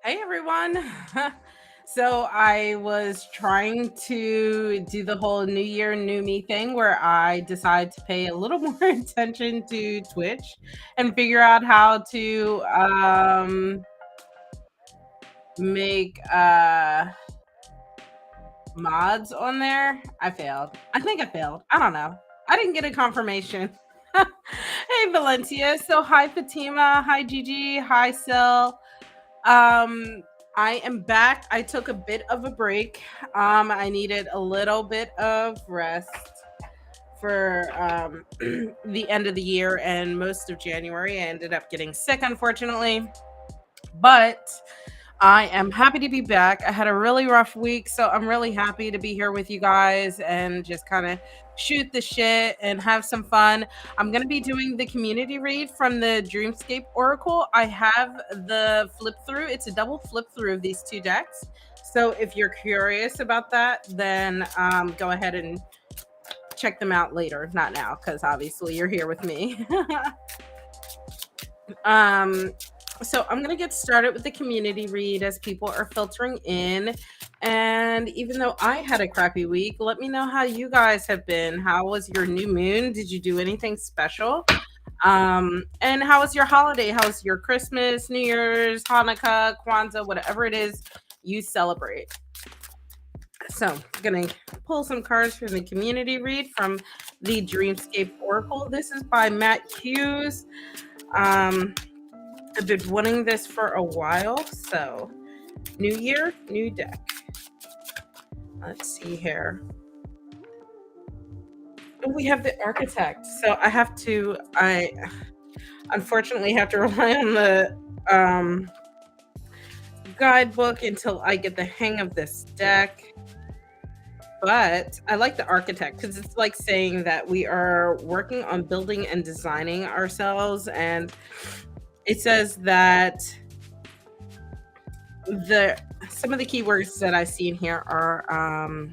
Hey everyone. So I was trying to do the whole New Year, New Me thing where I decide to pay a little more attention to Twitch and figure out how to make mods on there. I failed. I think I failed. I don't know. I didn't get a confirmation. Hey Valencia. So hi Fatima. Hi Gigi. Hi Sil. Um, I am back. I took a bit of a break. I needed a little bit of rest for the end of the year and most of January. I ended up getting sick, unfortunately, but I am happy to be back. I had a really rough week, so I'm really happy to be here with you guys and just kind of shoot the shit and have some fun. I'm going to be doing the community read from the Dreamscape Oracle. I have the flip through, it's a double flip through of these two decks. So if you're curious about that, then go ahead and check them out later. Not now, because obviously you're here with me. So I'm going to get started with the community read as people are filtering in. And even though I had a crappy week, let me know how you guys have been. How was your new moon? Did you do anything special? And how was your holiday? How was your Christmas, New Year's, Hanukkah, Kwanzaa, whatever it is you celebrate? So I'm going to pull some cards from the community read from the Dreamscape Oracle. This is by Matt Hughes. I've been wanting this for a while, so new year, new deck. Let's see here. We have the architect, so I unfortunately have to rely on the guidebook until I get the hang of this deck. But I like the architect because it's like saying that we are working on building and designing ourselves, and it says that some of the keywords that I see in here are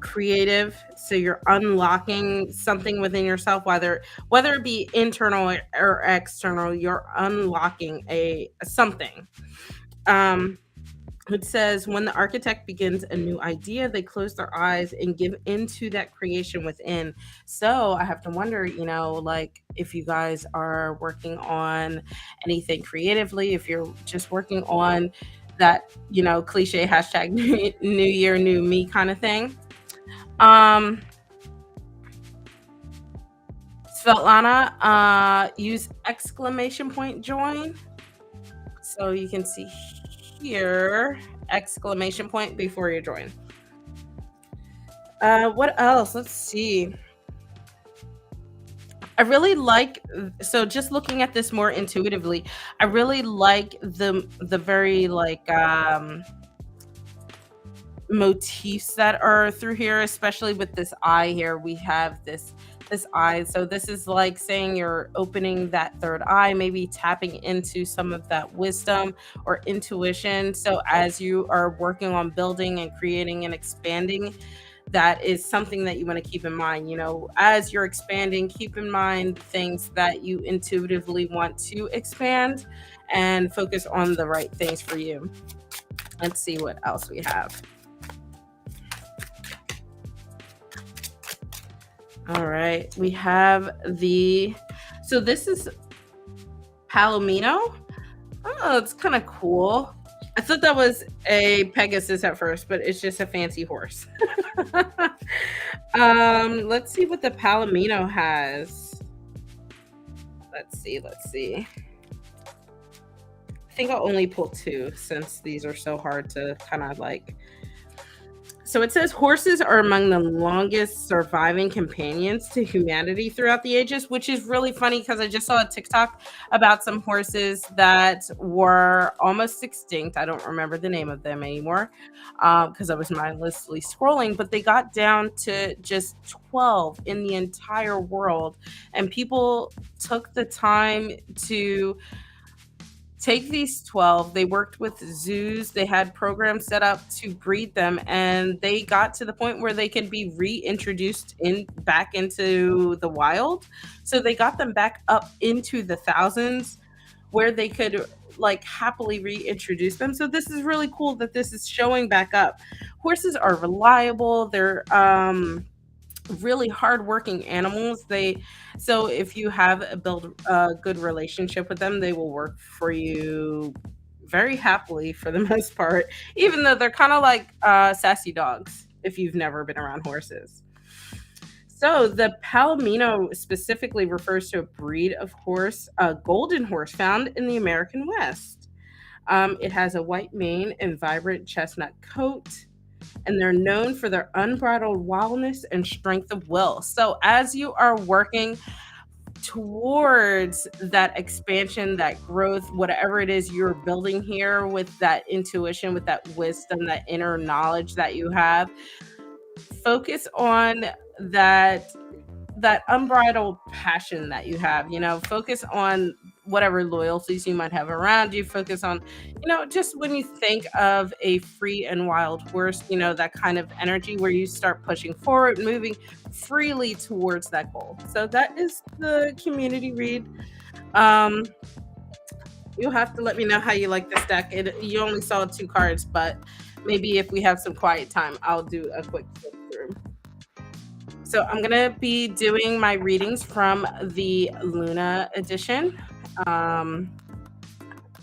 creative. So you're unlocking something within yourself, whether it be internal or external. You're unlocking something. It says when the architect begins a new idea, they close their eyes and give into that creation within. So I have to wonder, like if you guys are working on anything creatively, if you're just working on that, cliche hashtag new year, new me kind of thing. Svetlana, use exclamation point join. So you can see here, exclamation point before you join. What else? Let's see. I really like, so just looking at this more intuitively, I really like the very like motifs that are through here, especially with this eye here. We have this eye. So this is like saying you're opening that third eye, maybe tapping into some of that wisdom or intuition. So as you are working on building and creating and expanding, that is something that you want to keep in mind. As you're expanding, keep in mind things that you intuitively want to expand and focus on the right things for you. Let's see what else we have. All right, we have so this is Palomino. Oh, it's kind of cool. I thought that was a Pegasus at first, but it's just a fancy horse. Let's see what the Palomino has. Let's see. I think I'll only pull two since these are so hard to kind of like. So it says horses are among the longest surviving companions to humanity throughout the ages, which is really funny because I just saw a TikTok about some horses that were almost extinct. I don't remember the name of them anymore because I was mindlessly scrolling, but they got down to just 12 in the entire world. And people took the time to take these 12. They worked with zoos. They had programs set up to breed them, and they got to the point where they could be reintroduced back into the wild. So they got them back up into the thousands where they could like happily reintroduce them. So this is really cool that this is showing back up. Horses are reliable. They're really hardworking animals. So if you have build a good relationship with them, they will work for you very happily for the most part, even though they're kind of like sassy dogs if you've never been around horses. So the Palomino specifically refers to a breed of horse, a golden horse found in the American West. It has a white mane and vibrant chestnut coat, and they're known for their unbridled wildness and strength of will. So as you are working towards that expansion, that growth, whatever it is you're building here with that intuition, with that wisdom, that inner knowledge that you have, focus on that unbridled passion that you have. Focus on whatever loyalties you might have around you. Focus on, just when you think of a free and wild horse, that kind of energy where you start pushing forward, moving freely towards that goal. So that is the community read. You'll have to let me know how you like this deck. You only saw 2 cards, but maybe if we have some quiet time, I'll do a quick flip through. So I'm going to be doing my readings from the Luna edition.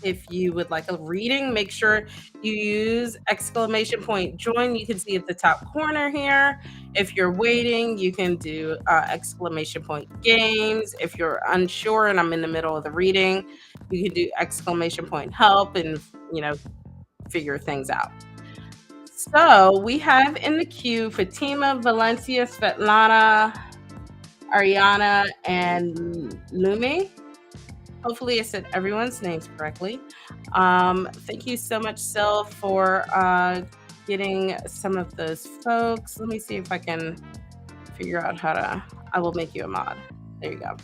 If you would like a reading, make sure you use !join. You can see at the top corner here. If you're waiting, you can do !games. If you're unsure and I'm in the middle of the reading, you can do !help and, figure things out. So we have in the queue Fatima, Valencia, Svetlana, Ariana, and Lumi. Hopefully I said everyone's names correctly. Thank you so much, Sil, for getting some of those folks. Let me see if I can figure out I will make you a mod. There you go.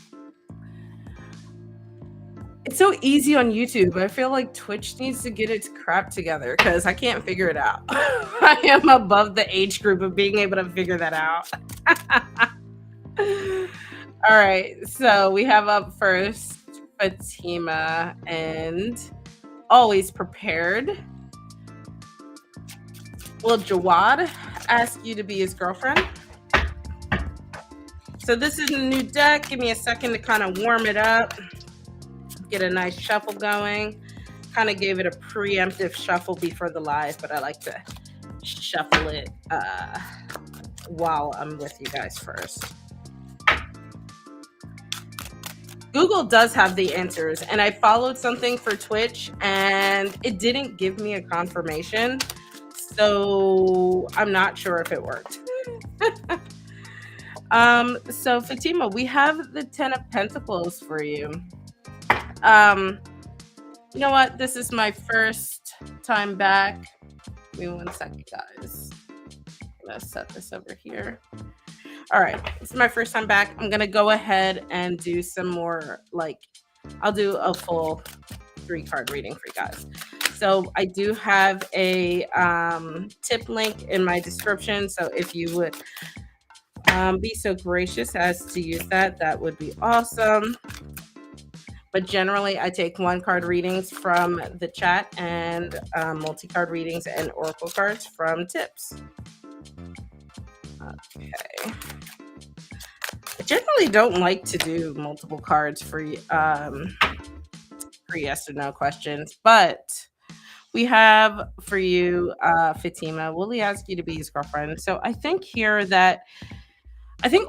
It's so easy on YouTube. I feel like Twitch needs to get its crap together because I can't figure it out. I am above the age group of being able to figure that out. All right, so we have up first Fatima and always prepared. Will Jawad ask you to be his girlfriend? So this is a new deck. Give me a second to kind of warm it up. Get a nice shuffle going. Kind of gave it a preemptive shuffle before the live, but I like to shuffle it while I'm with you guys first. Google does have the answers, and I followed something for Twitch and it didn't give me a confirmation, so I'm not sure if it worked. So Fatima, we have the 10 of Pentacles for you. You know what? This is my first time back. Give me 1 second, guys. I'm gonna set this over here. All right, this is my first time back. I'm gonna go ahead and do some more, I'll do a full 3-card reading for you guys. So I do have a tip link in my description. So if you would be so gracious as to use that, that would be awesome. But generally, I take 1-card readings from the chat and multi-card readings and oracle cards from tips. Okay. I generally don't like to do multiple cards for yes or no questions, but we have for you, Fatima, will he ask you to be his girlfriend? So I think here that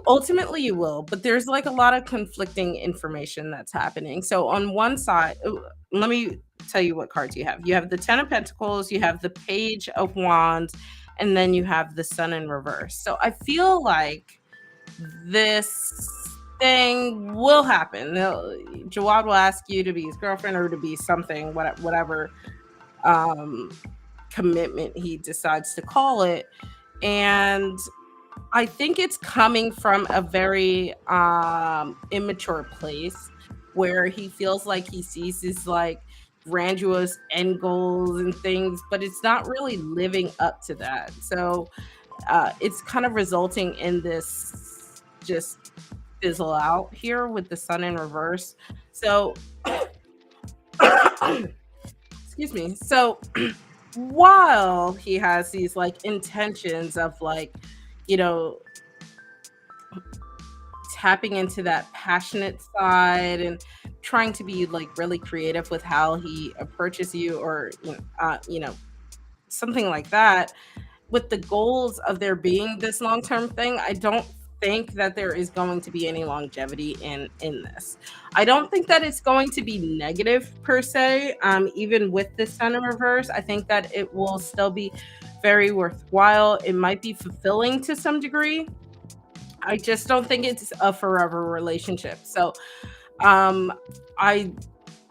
ultimately you will, but there's a lot of conflicting information that's happening. So on one side, let me tell you what cards you have. You have the 10 of Pentacles, you have the Page of Wands, and then you have the Sun in reverse. So I feel like this thing will happen. Jawad will ask you to be his girlfriend or to be something, whatever commitment he decides to call it. And I think it's coming from a very immature place where he feels like he sees his grandiose end goals and things, but it's not really living up to that. So it's kind of resulting in this just fizzle out here with the Sun in reverse. So excuse me. So while he has these like intentions of like, you know, tapping into that passionate side and trying to be like really creative with how he approaches you, or something like that, with the goals of there being this long-term thing, I don't think that there is going to be any longevity in this. I don't think that it's going to be negative per se. Even with this sun in reverse, I think that it will still be very worthwhile. It might be fulfilling to some degree. I just don't think it's a forever relationship. So um I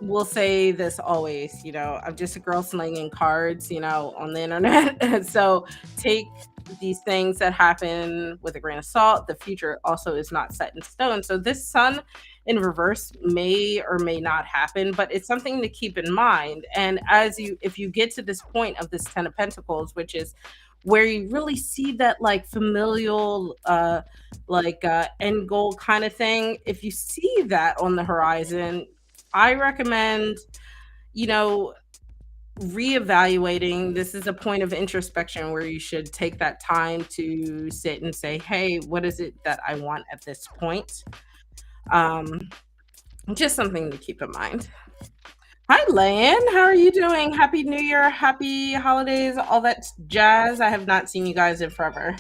will say this always, I'm just a girl slinging cards, on the internet. And so take these things that happen with a grain of salt. The future also is not set in stone. So this sun in reverse may or may not happen, but it's something to keep in mind. And if you get to this point of this 10 of Pentacles, which is where you really see that like familial end goal kind of thing, if you see that on the horizon, I recommend, you know, reevaluating. This is a point of introspection where you should take that time to sit and say, hey, what is it that I want at this point? Um, just something to keep in mind. Hi, Lan. How are you doing? Happy New Year, happy holidays, all that jazz. I have not seen you guys in forever.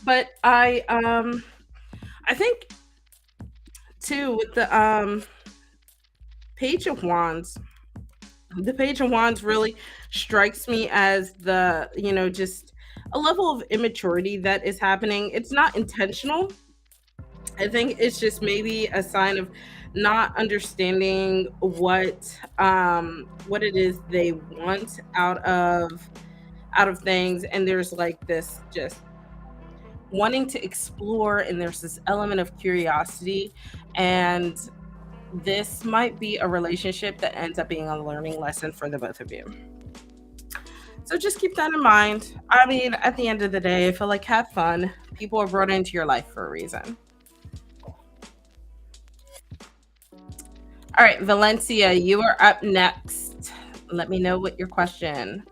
But I think too with the Page of Wands. The Page of Wands really strikes me as just a level of immaturity that is happening. It's not intentional. I think it's just maybe a sign of not understanding what it is they want out of things, and there's like this just wanting to explore, and there's this element of curiosity, and this might be a relationship that ends up being a learning lesson for the both of you. So just keep that in mind. I mean, at the end of the day, I feel like have fun. People are brought into your life for a reason. All right, Valencia, you are up next. Let me know what your question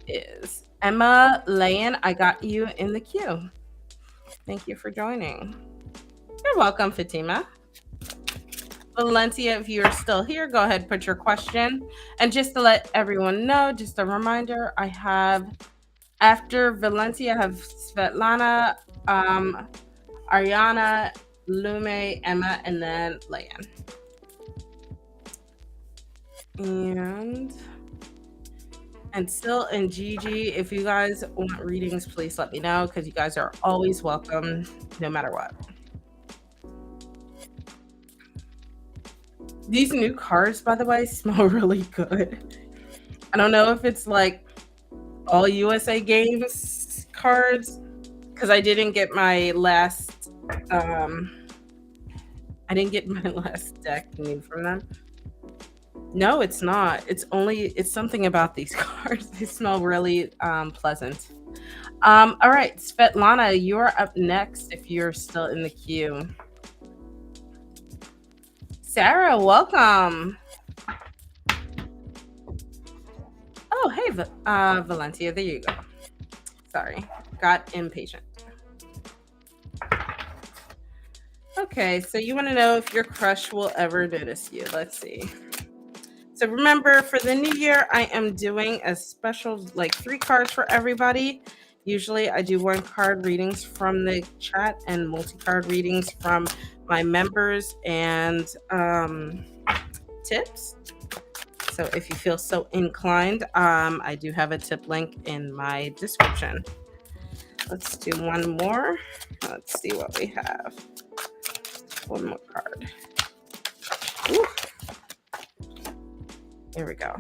is. Emma Layan, I got you in the queue. Thank you for joining. You're welcome, Fatima. Valencia, if you're still here, go ahead, put your question. And just to let everyone know, just a reminder, I have, after Valencia, I have Svetlana, Ariana, Lume, Emma, and then Layan. And Sil and Gigi, if you guys want readings, please let me know, because you guys are always welcome, no matter what. These new cards, by the way, smell really good. I don't know if it's like all USA Games cards, because I didn't get my last deck new from them. No, it's not. It's something about these cards. They smell really pleasant. All right, Svetlana, you're up next if you're still in the queue. Sarah, welcome. Oh, hey, Valencia, there you go. Sorry, got impatient. Okay, so you want to know if your crush will ever notice you. Let's see. So remember, for the new year, I am doing a special, like 3 cards for everybody. Usually I do 1 card readings from the chat and multi-card readings from my members and tips. So if you feel so inclined, I do have a tip link in my description. Let's do 1 more. Let's see what we have. 1 more card. Ooh. Here we go.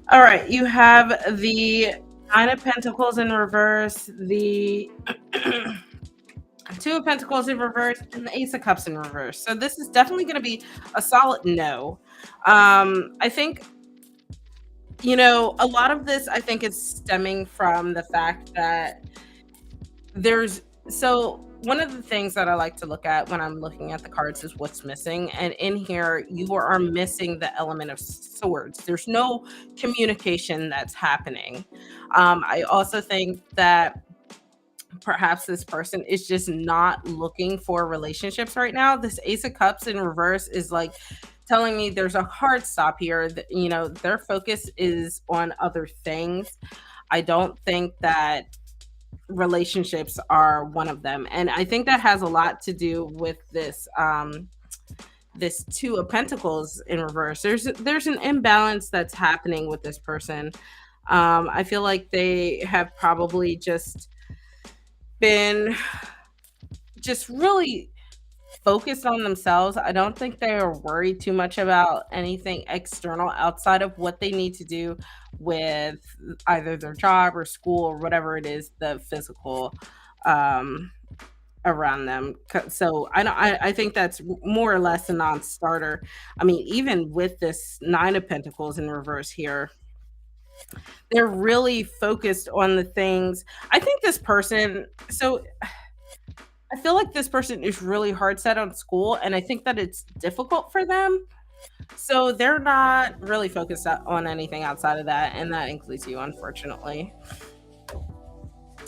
All right, you have the 9 of Pentacles in reverse, the 2 of Pentacles in reverse, and the Ace of Cups in reverse. So this is definitely going to be a solid no. I think, a lot of this, I think, is stemming from the fact that there's So one of the things that I like to look at when I'm looking at the cards is what's missing. And in here, you are missing the element of swords. There's no communication that's happening. I also think that perhaps this person is just not looking for relationships right now. This Ace of Cups in reverse is like telling me there's a hard stop here. That, their focus is on other things. I don't think that relationships are one of them, and I think that has a lot to do with this Two of Pentacles in reverse. There's an imbalance that's happening with this person. I feel like they have probably just been just really focused on themselves. I don't think they are worried too much about anything external outside of what they need to do with either their job or school or whatever it is, the physical um around them. So I think that's more or less a non-starter. I mean, even with this Nine of Pentacles in reverse here, they're really focused on the things. I think this person, so I feel like this person is really hard set on school, and I think that it's difficult for them. So they're not really focused on anything outside of that, and that includes you, unfortunately.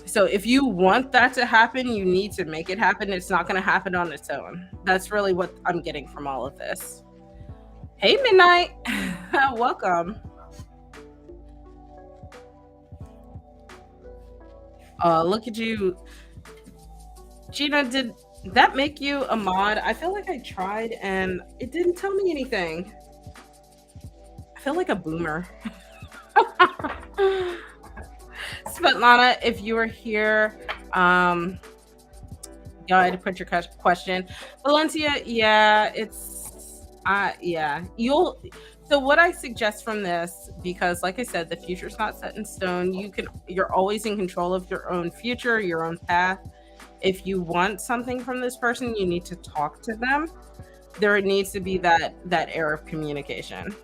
So if you want that to happen, you need to make it happen. It's not going to happen on its own. That's really what I'm getting from all of this. Hey, Midnight. Welcome. Look at you. Gina, did that make you a mod? I feel like I tried and it didn't tell me anything. I feel like a boomer. Svetlana, if you were here, you had to put your question. Valencia, yeah, so what I suggest from this, because like I said, the future's not set in stone. You're always in control of your own future, your own path. If you want something from this person, you need to talk to them. There needs to be that air of communication.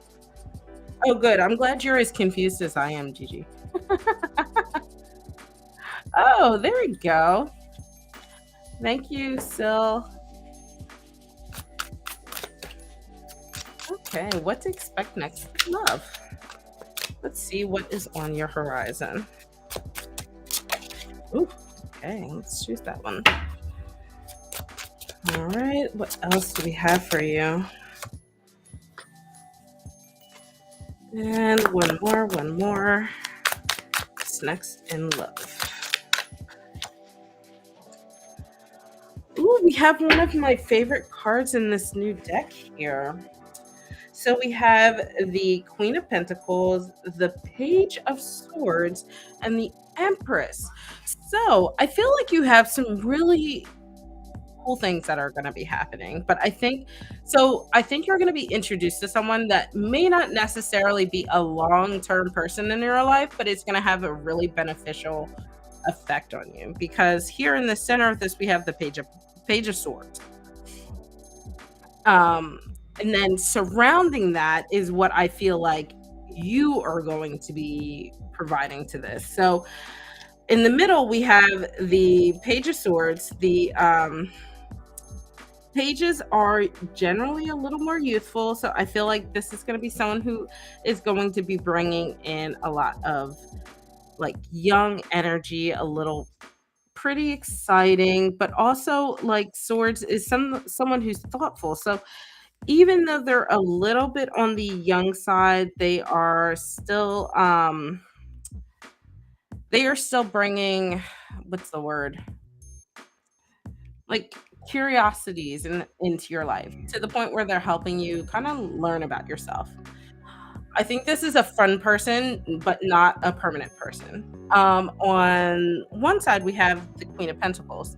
Oh, good. I'm glad you're as confused as I am, Gigi. Oh, there we go. Thank you, Sil. Okay, what to expect next? Love. Let's see what is on your horizon. Ooh, okay, let's choose that one. All right, what else do we have for you? And one more. What's next in love? Ooh, we have one of my favorite cards in this new deck here. So we have the Queen of Pentacles, the Page of Swords, and the Empress. So I feel like you have some really cool things that are going to be happening, but I think you're going to be introduced to someone that may not necessarily be a long-term person in your life, but it's going to have a really beneficial effect on you, because here in the center of this we have the Page of Swords. And then surrounding that is what I feel like you are going to be providing to this. So in the middle, we have the Page of Swords. The pages are generally a little more youthful. So I feel like this is going to be someone who is going to be bringing in a lot of like young energy, a little pretty exciting, but also like Swords is someone who's thoughtful. So even though they're a little bit on the young side, they are still bringing, what's the word, like curiosities into your life, to the point where they're helping you kind of learn about yourself. I think this is a fun person, but not a permanent person. On one side, we have the Queen of Pentacles.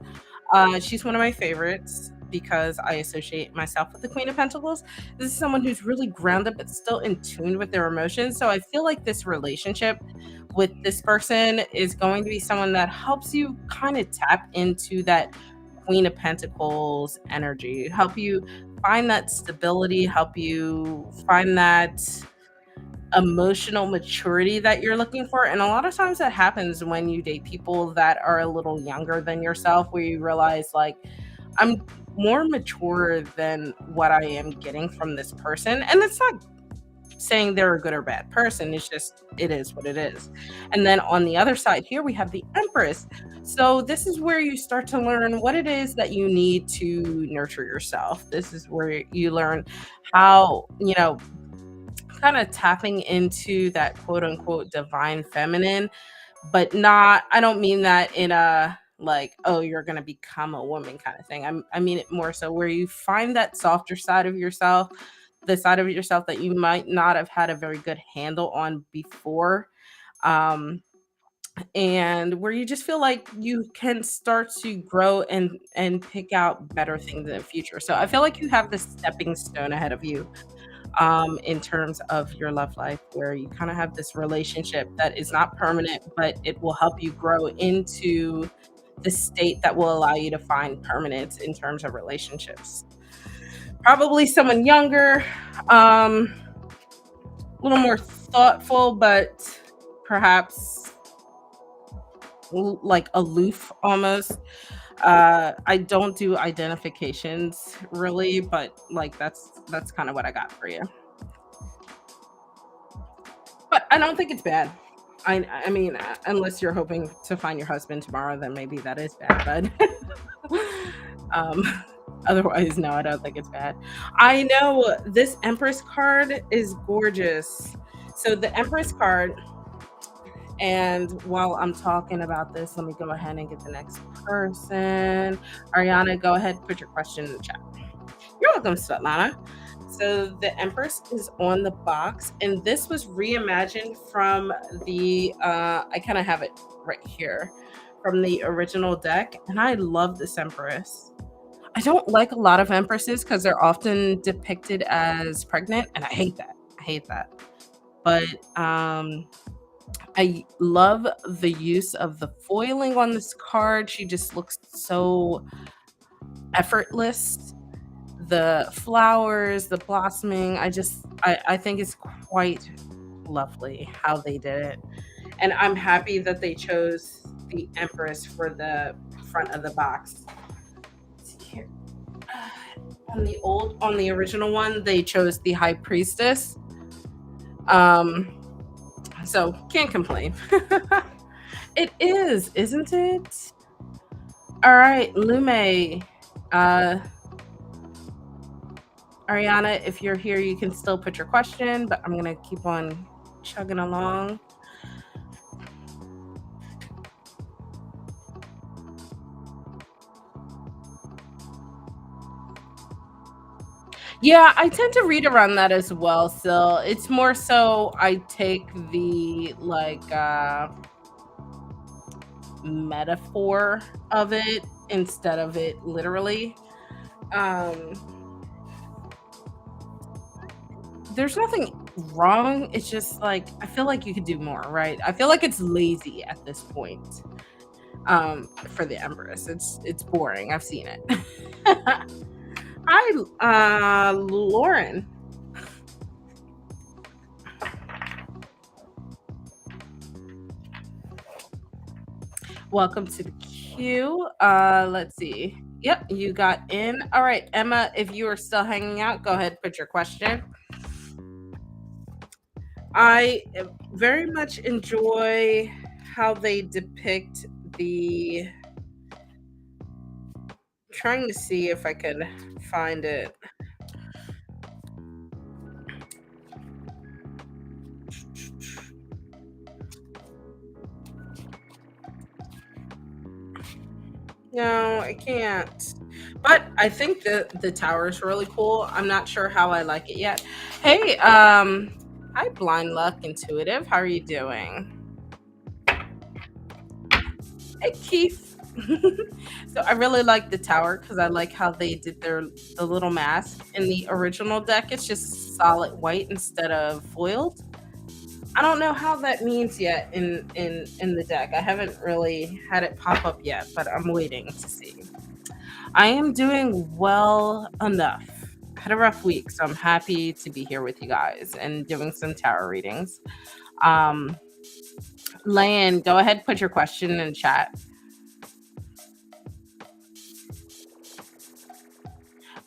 She's one of my favorites because I associate myself with the Queen of Pentacles. This is someone who's really grounded but still in tune with their emotions. So I feel like this relationship with this person is going to be someone that helps you kind of tap into that Queen of Pentacles energy, help you find that stability, help you find that emotional maturity that you're looking for. And a lot of times that happens when you date people that are a little younger than yourself, where you realize, like, I'm more mature than what I am getting from this person. And it's not saying they're a good or bad person. It's just, it is what it is. And then on the other side here, we have the Empress. So this is where you start to learn what it is that you need to nurture yourself. This is where you learn how, kind of tapping into that quote unquote divine feminine, but not, I don't mean that in a like, oh, you're going to become a woman kind of thing. I mean it more so where you find that softer side of yourself, the side of yourself that you might not have had a very good handle on before. Um, and where you just feel like you can start to grow and pick out better things in the future. So I feel like you have this stepping stone ahead of you, in terms of your love life, where you kind of have this relationship that is not permanent, but it will help you grow into the state that will allow you to find permanence in terms of relationships. Probably someone younger, a little more thoughtful, but perhaps like aloof almost. I don't do identifications really, but like that's kind of what I got for you. But I don't think it's bad. I mean, unless you're hoping to find your husband tomorrow, then maybe that is bad. But um, otherwise, no, I don't think it's bad. I know this Empress card is gorgeous. So the Empress card, and while I'm talking about this, let me go ahead and get the next person. Ariana, go ahead, put your question in the chat. You're welcome, Svetlana. So the Empress is on the box, and this was reimagined from the, I kind of have it right here, from the original deck, and I love this Empress. I don't like a lot of Empresses because they're often depicted as pregnant, and I hate that. I hate that. But I love the use of the foiling on this card. She just looks so effortless. The flowers, the blossoming, I think it's quite lovely how they did it. And I'm happy that they chose the Empress for the front of the box. Here. On the original one, they chose the High Priestess. So can't complain. It is, isn't it? All right, Lume. Ariana, if you're here, you can still put your question, but I'm going to keep on chugging along. Yeah, I tend to read around that as well, Sil. It's more so I take the like metaphor of it instead of it literally. There's nothing wrong. It's just like I feel like you could do more, right? I feel like it's lazy at this point. For the Empress. It's boring. I've seen it. Hi, Lauren. Welcome to the queue. Let's see. Yep, you got in. All right, Emma, if you are still hanging out, go ahead, put your question. I very much enjoy how they depict the. Trying to see if I can find it. No, I can't. But I think the tower is really cool. I'm not sure how I like it yet. Hey, hi Blind Luck Intuitive. How are you doing? Hey Keith. So I really like the tower because I like how they did the little mask. In the original deck, it's just solid white instead of foiled. I don't know how that means yet in the deck. I haven't really had it pop up yet, but I'm waiting to see. I am doing well enough. had a rough week, so I'm happy to be here with you guys and doing some tarot readings. Um, Lan, go ahead, put your question in chat.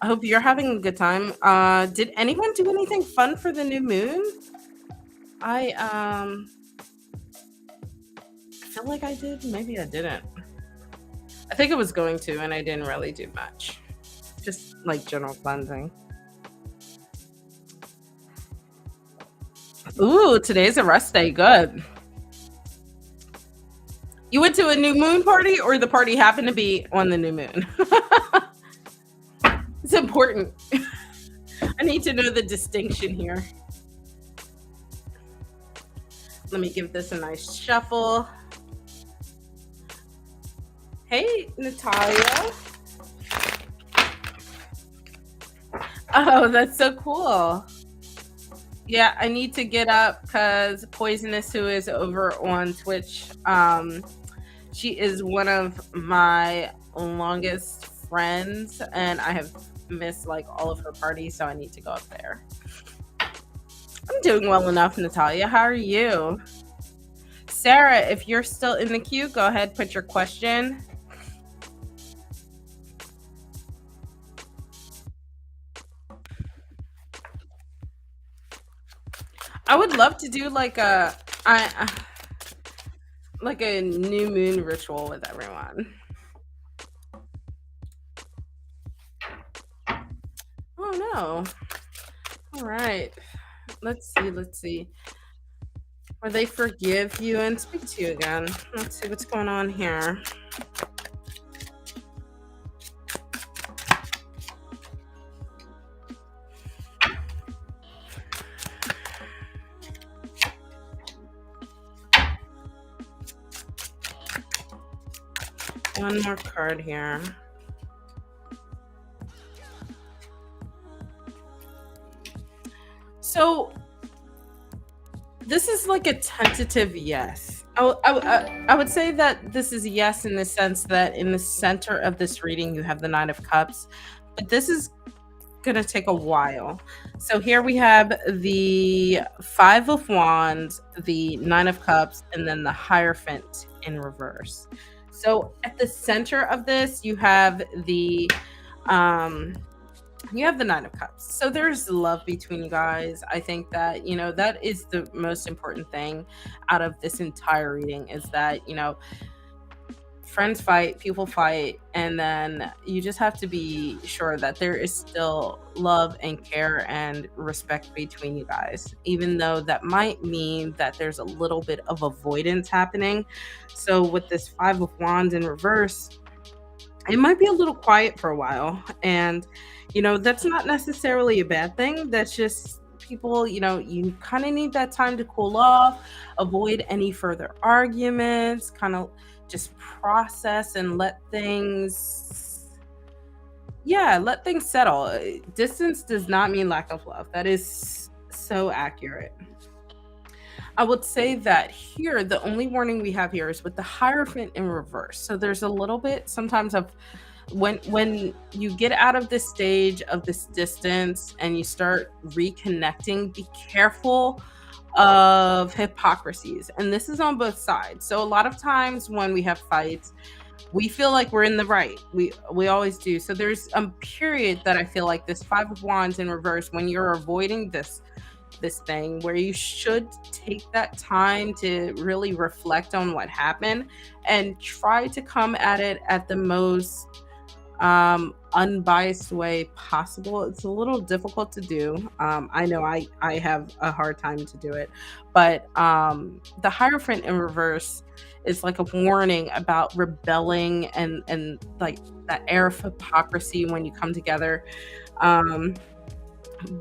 I hope you're having a good time. Did anyone do anything fun for the new moon? I feel like I did. Maybe I didn't. I think I was going to, and I didn't really do much. Just like general cleansing. Ooh, today's a rest day. Good. You went to a new moon party, or the party happened to be on the new moon? It's important. I need to know the distinction here. Let me give this a nice shuffle. Hey, Natalia. Oh, that's so cool. Yeah, I need to get up because Poisonous, who is over on Twitch, she is one of my longest friends, and I have missed like all of her parties, so I need to go up there. I'm doing well enough, Natalia. How are you? Sarah, if you're still in the queue, go ahead, put your question. I would love to do like a new moon ritual with everyone. Oh no. All right. Let's see. Or they forgive you and speak to you again. Let's see what's going on here. One more card here. So this is like a tentative yes. I would say that this is a yes in the sense that in the center of this reading you have the Nine of Cups, but this is gonna take a while. So here we have the Five of Wands, the Nine of Cups, and then the Hierophant in reverse. So at the center of this, you have the Nine of Cups. So there's love between you guys. I think that, that is the most important thing out of this entire reading is that, friends fight, people fight, and then you just have to be sure that there is still love and care and respect between you guys, even though that might mean that there's a little bit of avoidance happening. So with this Five of Wands in reverse, it might be a little quiet for a while, and that's not necessarily a bad thing. That's just people, you kind of need that time to cool off, avoid any further arguments, kind of just process and let things settle. Distance does not mean lack of love. That is so accurate. I would say that here, the only warning we have here is with the Hierophant in reverse. So there's a little bit sometimes of when you get out of this stage of this distance and you start reconnecting, be careful of hypocrisies. And this is on both sides. So a lot of times when we have fights, we feel like we're in the right. We always do. So there's a period that I feel like this Five of Wands in reverse, when you're avoiding this thing, where you should take that time to really reflect on what happened and try to come at it at the most unbiased way possible. It's a little difficult to do. I know I have a hard time to do it, but the Hierophant in reverse is like a warning about rebelling and like that air of hypocrisy when you come together.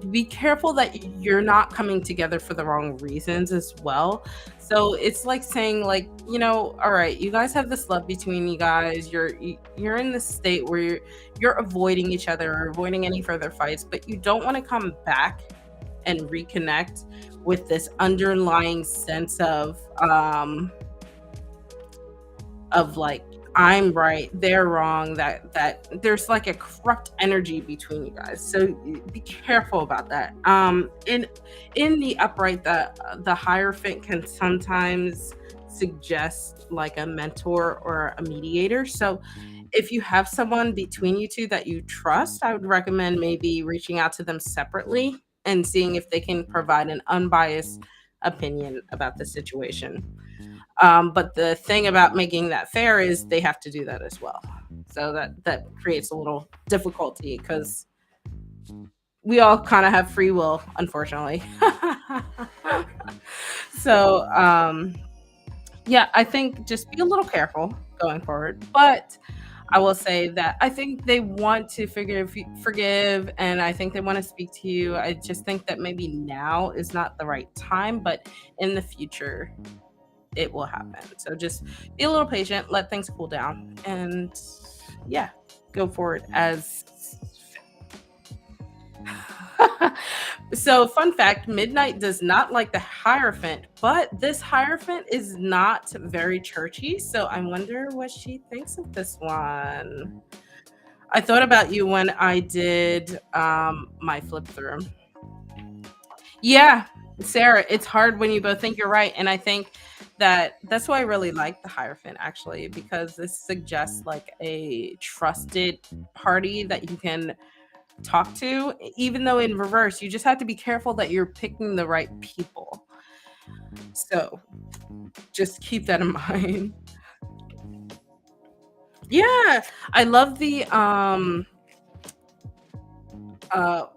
Be careful that you're not coming together for the wrong reasons as well. So it's like saying, like, all right, you guys have this love between you guys. You're in this state where you're avoiding each other or avoiding any further fights, but you don't want to come back and reconnect with this underlying sense of like I'm right, they're wrong, that there's like a corrupt energy between you guys. So be careful about that. In the upright, the Hierophant can sometimes suggest like a mentor or a mediator. So if you have someone between you two that you trust, I would recommend maybe reaching out to them separately and seeing if they can provide an unbiased opinion about the situation. But the thing about making that fair is they have to do that as well. So that creates a little difficulty because we all kind of have free will, unfortunately. So yeah, I think just be a little careful going forward. But I will say that I think they want to forgive, and I think they want to speak to you. I just think that maybe now is not the right time, but in the future, it will happen. So just be a little patient, let things cool down, and yeah, go forward as. So, fun fact, Midnight does not like the Hierophant, but this Hierophant is not very churchy. So, I wonder what she thinks of this one. I thought about you when I did my flip through. Yeah, Sarah, it's hard when you both think you're right. And I think that's why I really like the Hierophant actually, because this suggests like a trusted party that you can talk to, even though in reverse, you just have to be careful that you're picking the right people. So just keep that in mind. Yeah, I love the uh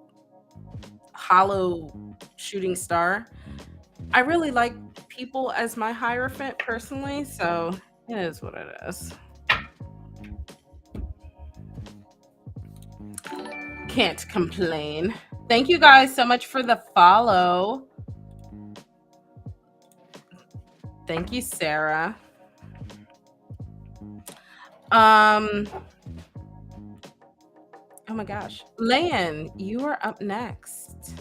hollow shooting star. I really like people as my Hierophant personally, so it is what it is. Can't complain. Thank you guys so much for the follow. Thank you, Sarah. Oh my gosh. Lan, you are up next.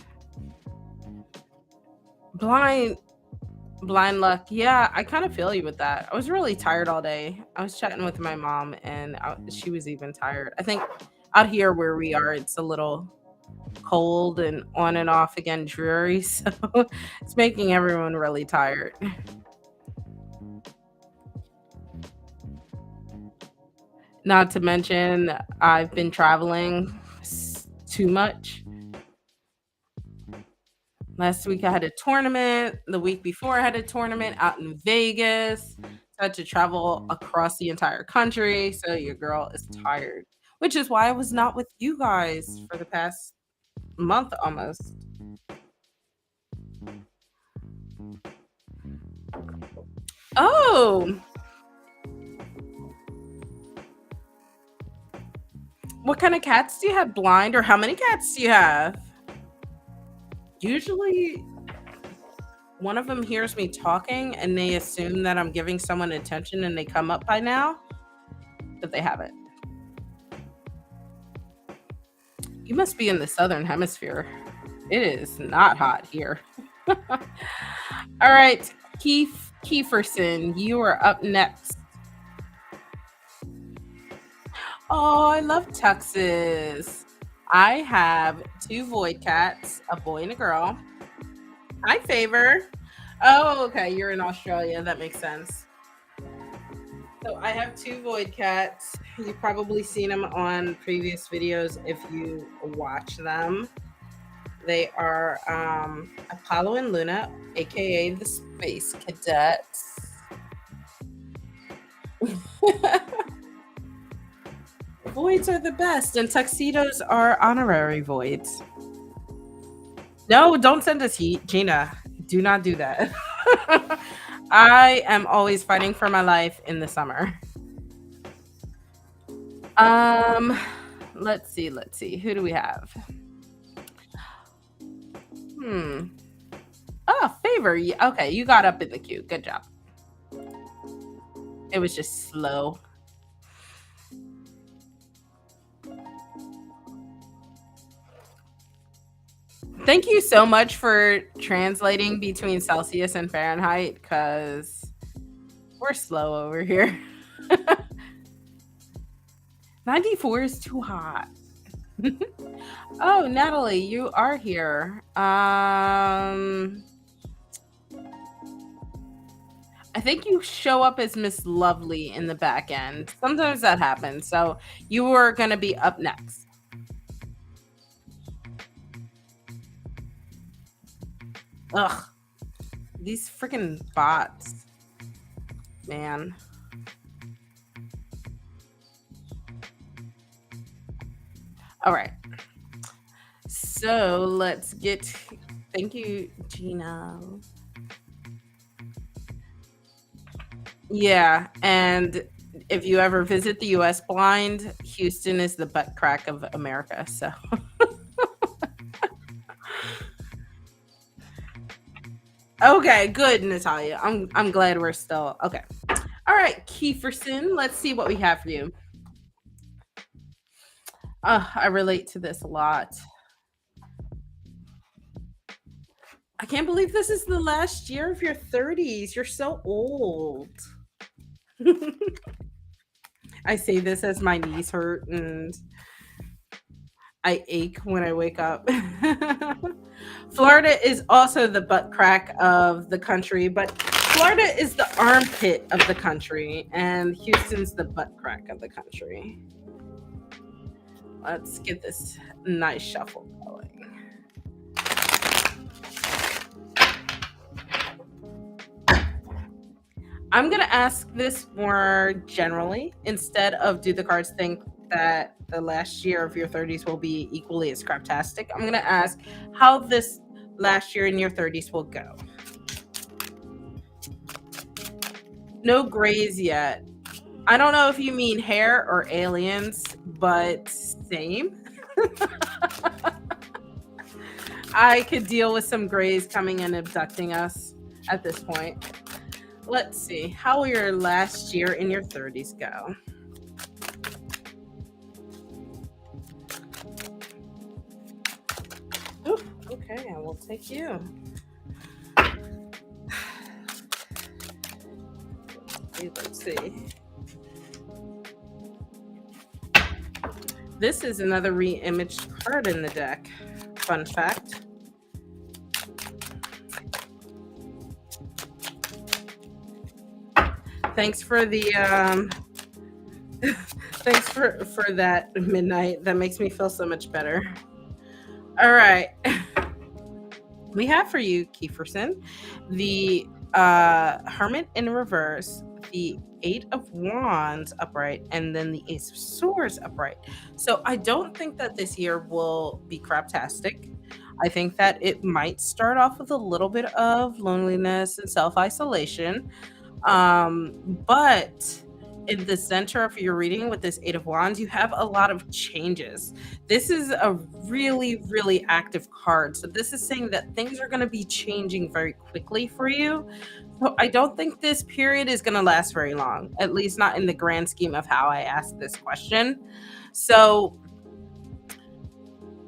Blind luck. Yeah, I kind of feel you with that. I was really tired all day. I was chatting with my mom and she was even tired. I think out here where we are, it's a little cold and on and off again dreary. So it's making everyone really tired. Not to mention, I've been traveling too much. Last week I had a tournament. The week before I had a tournament out in Vegas. So I had to travel across the entire country. So your girl is tired, which is why I was not with you guys for the past month almost. Oh, what kind of cats do you have? Blind, or how many cats do you have? Usually one of them hears me talking and they assume that I'm giving someone attention and they come up by now, but they haven't. You must be in the southern hemisphere. It is not hot here. All right, Keith Kieferson, you are up next. Oh, I love Texas. I have two void cats, a boy and a girl. Hi, Favor. Oh, okay. You're in Australia. That makes sense. So I have two void cats. You've probably seen them on previous videos if you watch them. They are Apollo and Luna, aka the Space Cadets. Voids are the best, and tuxedos are honorary voids. No, don't send us heat, Gina. Do not do that. I am always fighting for my life in the summer. Let's see. Who do we have? Oh, Favor. Okay, you got up in the queue. Good job. It was just slow. Thank you so much for translating between Celsius and Fahrenheit, because we're slow over here. 94 is too hot. Oh, Natalie, you are here. I think you show up as Miss Lovely in the back end. Sometimes that happens. So you were going to be up next. Ugh. These freaking bots. Man. All right. So let's get. Thank you, Gina. Yeah, and if you ever visit the US blind, Houston is the butt crack of America. So okay, good, Natalia. I'm glad we're still okay. All right, Kieferson, let's see what we have for you. I relate to this a lot. I can't believe this is the last year of your 30s. You're so old. I say this as my knees hurt and I ache when I wake up. Florida is also the butt crack of the country, but Florida is the armpit of the country, and Houston's the butt crack of the country. Let's get this nice shuffle going. I'm going to ask this more generally instead of do the cards think that the last year of your 30s will be equally as craptastic. I'm going to ask how this last year in your 30s will go. No grays yet. I don't know if you mean hair or aliens, but same. I could deal with some grays coming and abducting us at this point. Let's see. How will your last year in your 30s go? Ooh, okay, I will take you. Let's see. This is another re-imaged card in the deck. Fun fact. Thanks for the thanks for that, Midnight. That makes me feel so much better. All right. We have for you, Kieferson, the Hermit in reverse, the Eight of Wands upright, and then the Ace of Swords upright. So I don't think that this year will be craptastic. I think that it might start off with a little bit of loneliness and self-isolation. But in the center of your reading with this Eight of Wands, you have a lot of changes. This is a really, really active card. So this is saying that things are going to be changing very quickly for you. So I don't think this period is going to last very long, at least not in the grand scheme of how I asked this question. So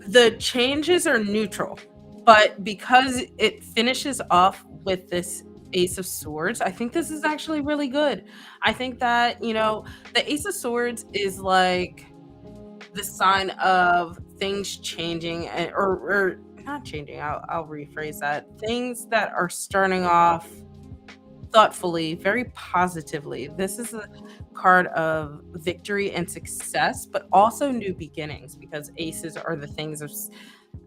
the changes are neutral, but because it finishes off with this Ace of Swords, I think this is actually really good. I think that, the Ace of Swords is like the sign of things changing or not changing. I'll rephrase that. Things that are starting off thoughtfully, very positively. This is a card of victory and success, but also new beginnings, because aces are the things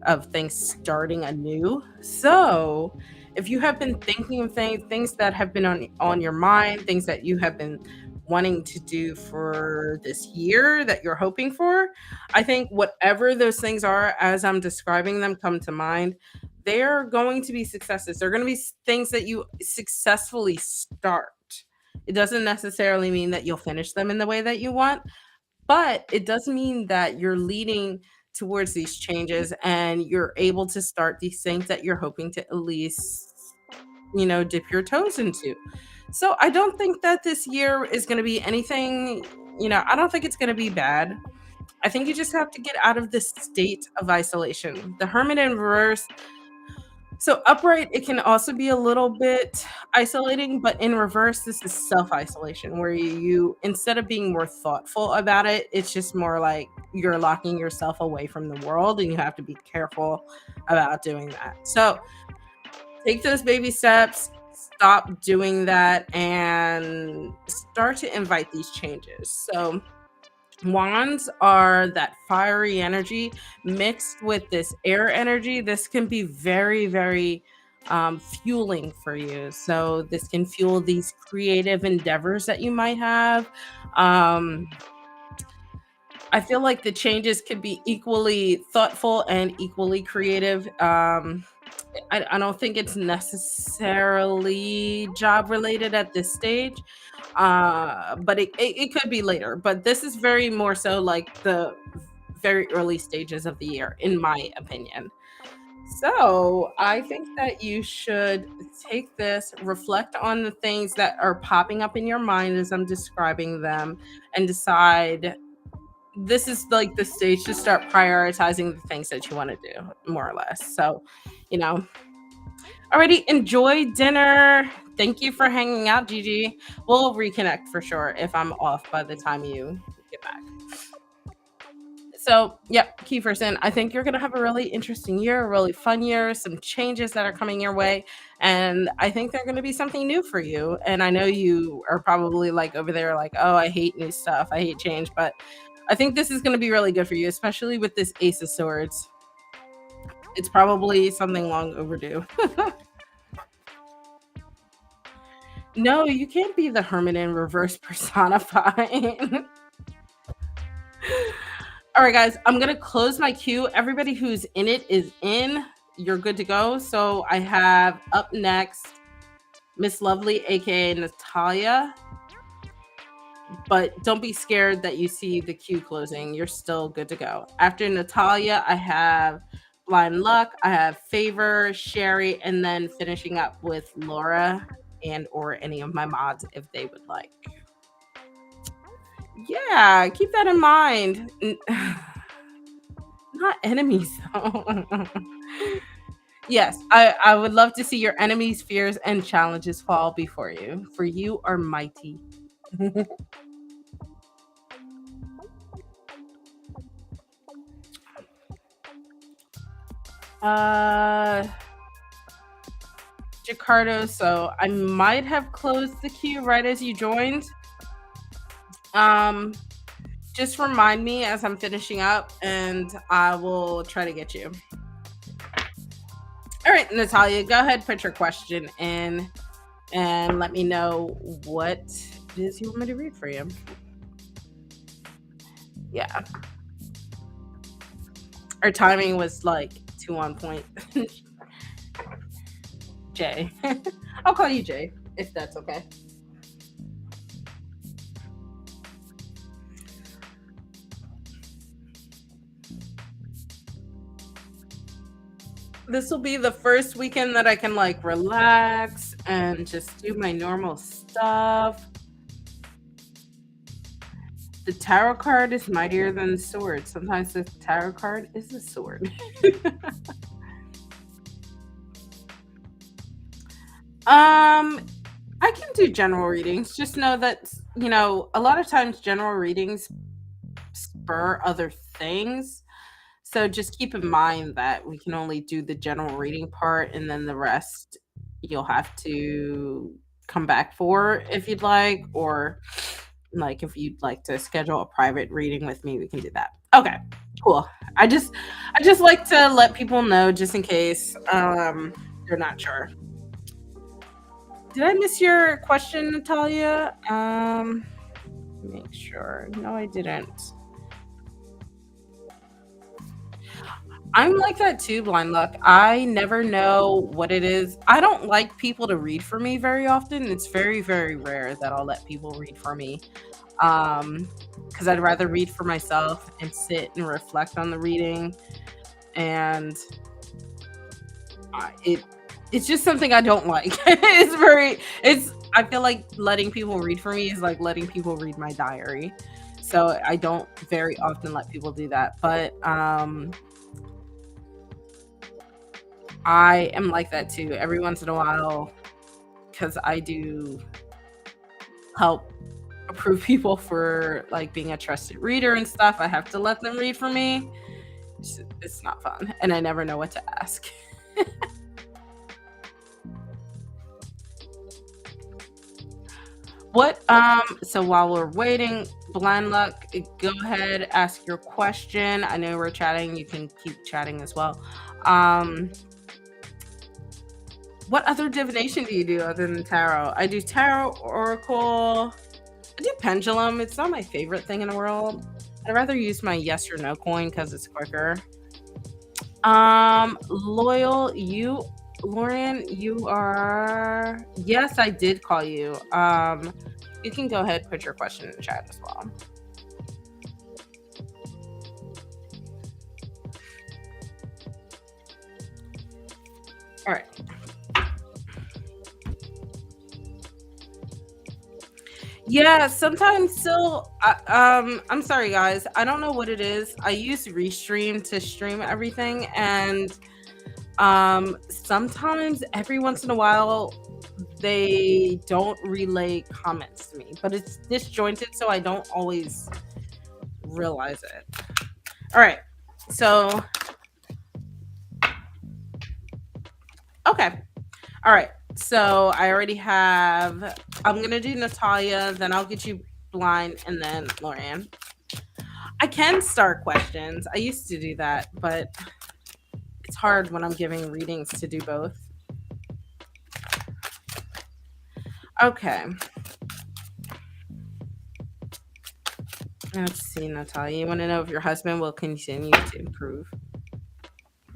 of things starting anew. So if you have been thinking of things that have been on your mind, things that you have been wanting to do for this year that you're hoping for, I think whatever those things are, as I'm describing them, come to mind, they're going to be successes. They're going to be things that you successfully start. It doesn't necessarily mean that you'll finish them in the way that you want, but it does mean that you're leading towards these changes and you're able to start these things that you're hoping to at least, dip your toes into. So I don't think that this year is going to be anything, I don't think it's going to be bad. I think you just have to get out of this state of isolation. The Hermit in reverse So upright, it can also be a little bit isolating, but in reverse, this is self-isolation where you instead of being more thoughtful about it, it's just more like you're locking yourself away from the world and you have to be careful about doing that. So take those baby steps, stop doing that, and start to invite these changes. So wands are that fiery energy mixed with this air energy. This can be very, very fueling for you. So this can fuel these creative endeavors that you might have. Um, I feel like the changes could be equally thoughtful and equally creative. I don't think it's necessarily job related at this stage, but it could be later. But this is very more so like the very early stages of the year, in my opinion. So I think that you should take this, reflect on the things that are popping up in your mind as I'm describing them, and decide this is like the stage to start prioritizing the things that you want to do, more or less. So, you know, already enjoy dinner. Thank you for hanging out, Gigi. We'll reconnect for sure if I'm off by the time you get back. So, yep, Kieferson, I think you're going to have a really interesting year, a really fun year, some changes that are coming your way. And I think they're going to be something new for you. And I know you are probably like over there, like, oh, I hate new stuff. I hate change. But I think this is going to be really good for you, especially with this Ace of Swords. It's probably something long overdue. No, you can't be the Hermit in reverse personifying. All right, guys, I'm going to close my queue. Everybody who's in it is in. You're good to go. So I have up next Miss Lovely, aka Natalia. But don't be scared that you see the queue closing. You're still good to go. After Natalia, I have Blind Luck, I have Favor, Sherry, and then finishing up with Laura and or any of my mods if they would like. Yeah, keep that in mind. Not enemies though. Yes, I would love to see your enemies' fears and challenges fall before you, for you are mighty. Jacardo, so I might have closed the queue right as you joined. Just remind me as I'm finishing up and I will try to get you. All right, Natalia, go ahead, put your question in and let me know what it is you want me to read for you. Yeah. Our timing was like too on point. Jay. I'll call you Jay, if that's okay. This will be the first weekend that I can like relax and just do my normal stuff. The tarot card is mightier than the sword. Sometimes the tarot card is the sword. I can do general readings. Just know that, you know, a lot of times general readings spur other things. So just keep in mind that we can only do the general reading part and then the rest you'll have to come back for if you'd like, or like if you'd like to schedule a private reading with me, we can do that. Okay, cool. I just like to let people know just in case they're not sure. Did I miss your question, Natalia? Make sure. No, I didn't. I'm like that too, Blind Luck. I never know what it is. I don't like people to read for me very often. It's very, very rare that I'll let people read for me. Because I'd rather read for myself and sit and reflect on the reading. And it's just something I don't like. I feel like letting people read for me is like letting people read my diary. So I don't very often let people do that. But I am like that too. Every once in a while, because I do help approve people for like being a trusted reader and stuff. I have to let them read for me. It's not fun, and I never know what to ask. What so while we're waiting, blind luck, go ahead, ask your question. I know we're chatting, you can keep chatting as well. Um what other divination do you do other than tarot? I do tarot, oracle, I do pendulum. It's not my favorite thing in the world. I'd rather use my yes or no coin because it's quicker. Loyal, Lauren, you are. Yes, I did call you. You can go ahead and put your question in the chat as well. All right. Yeah, sometimes still. I'm sorry, guys. I don't know what it is. I use Restream to stream everything, and sometimes every once in a while they don't relay comments to me, but it's disjointed, so I don't always realize it. All right, so okay, all right. So I already have. I'm gonna do Natalia, then I'll get you blind, and then Lorian. I can start questions. I used to do that, but it's hard when I'm giving readings to do both. Okay. Let's see, Natalia. You want to know if your husband will continue to improve?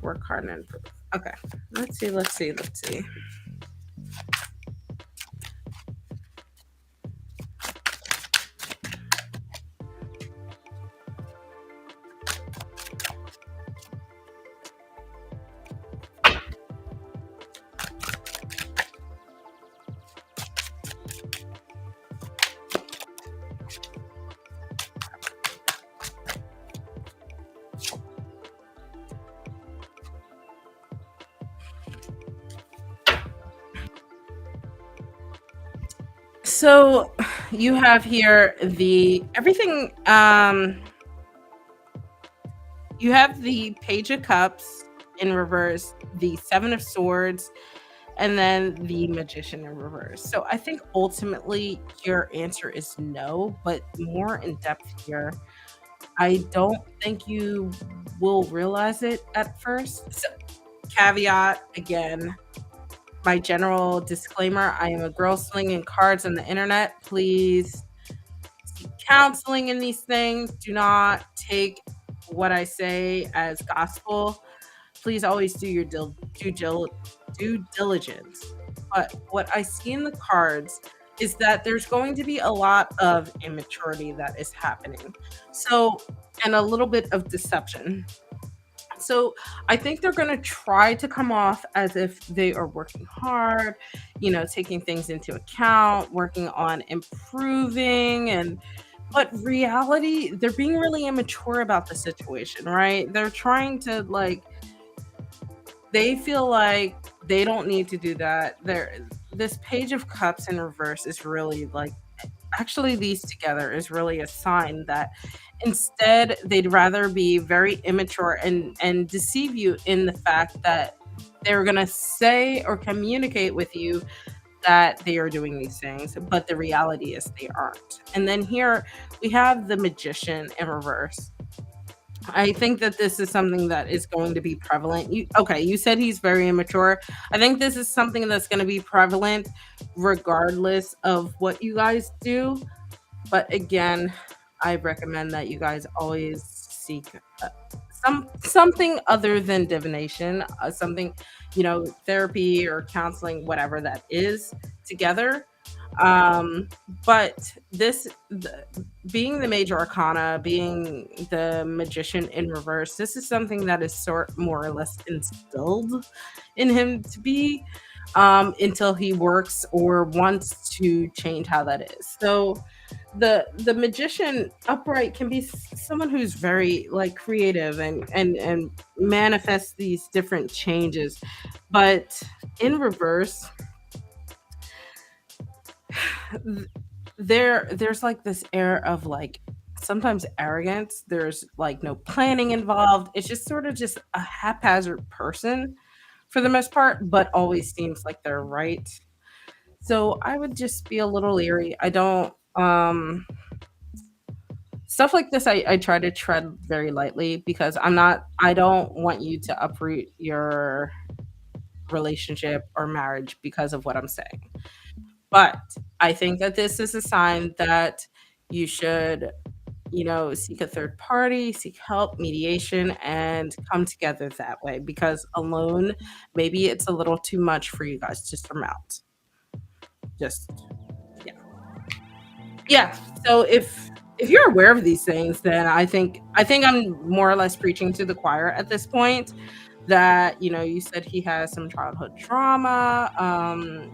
Work hard and improve. Okay. Let's see. So you have here the everything. You have the Page of Cups in reverse, the Seven of Swords, and then the Magician in reverse. So I think ultimately your answer is no, but more in depth here. I don't think you will realize it at first. So, caveat again, my general disclaimer, I am a girl slinging cards on the internet. Please seek counseling in these things. Do not take what I say as gospel. Please always do your due diligence. But what I see in the cards is that there's going to be a lot of immaturity that is happening. So, and a little bit of deception. So I think they're going to try to come off as if they are working hard, taking things into account, working on improving, and but reality, they're being really immature about the situation, right? They're trying to they feel like they don't need to do that. This Page of Cups in reverse is really actually these together is really a sign that instead they'd rather be very immature and deceive you in the fact that they're going to say or communicate with you that they are doing these things, but the reality is they aren't. And then here we have the Magician in reverse. I think that this is something that is going to be prevalent. You said he's very immature. I think this is something that's going to be prevalent regardless of what you guys do. But again, I recommend that you guys always seek something other than divination, something, therapy or counseling, whatever that is, together. But being the major arcana, being the Magician in reverse, this is something that is more or less instilled in him to be, until he works or wants to change how that is. So The magician upright can be someone who's very like creative and manifests these different changes, but in reverse, there's like this air of like sometimes arrogance. There's like no planning involved. It's just sort of just a haphazard person for the most part, but always seems like they're right. So I would just be a little leery. I don't stuff like this, I try to tread very lightly because I don't want you to uproot your relationship or marriage because of what I'm saying. But I think that this is a sign that you should, seek a third party, seek help, mediation, and come together that way because alone, maybe it's a little too much for you guys to surmount. Just, yeah. Yeah. So if you're aware of these things, then I think I'm more or less preaching to the choir at this point that, you said he has some childhood trauma.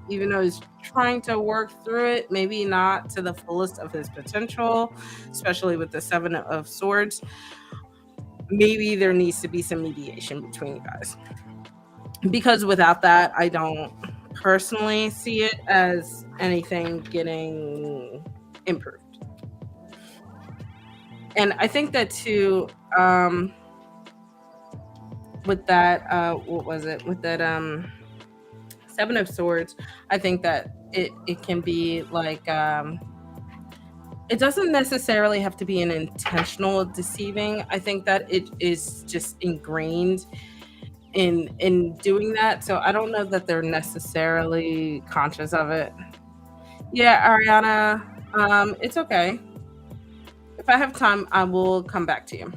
Even though he's trying to work through it, maybe not to the fullest of his potential, especially with the Seven of Swords. Maybe there needs to be some mediation between you guys. Because without that, I don't personally see it as anything getting improved. And I think that too, with that, what was it? With that Seven of Swords, I think that it can be like it doesn't necessarily have to be an intentional deceiving. I think that it is just ingrained in doing that. So I don't know that they're necessarily conscious of it. Yeah, Ariana, it's okay. If I have time, I will come back to you.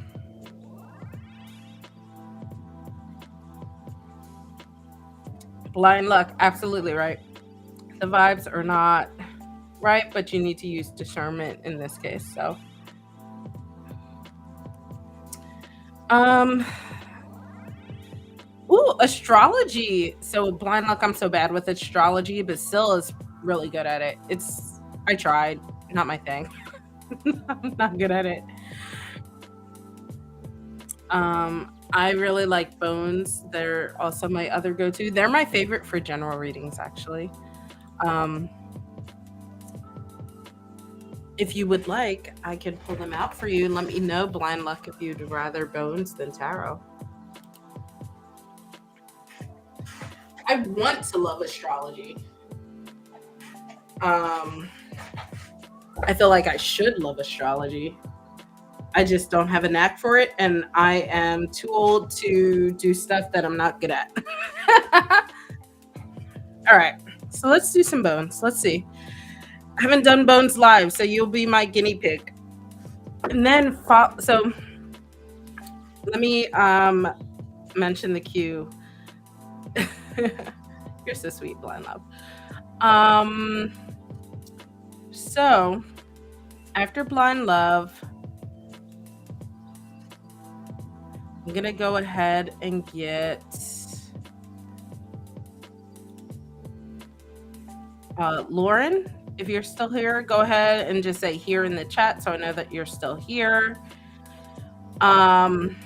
Blind luck, absolutely right. The vibes are not right, but you need to use discernment in this case. So, um, ooh, astrology. So blind luck, I'm so bad with astrology, but still is really good at it. I tried, not my thing. I'm not good at it. I really like bones. They're also my other go-to. They're my favorite for general readings, actually. Um, if you would like, I can pull them out for you and let me know, blind luck, if you'd rather bones than tarot. I want to love astrology. I feel like I should love astrology. I just don't have a knack for it, and I am too old to do stuff that I'm not good at. All right, so let's do some bones. Let's see. I haven't done bones live, so you'll be my guinea pig. And then, so let me mention the cue. You're so sweet, blind love. So after blind love, I'm gonna go ahead and get Lauren. If you're still here, go ahead and just say here in the chat so I know that you're still here. And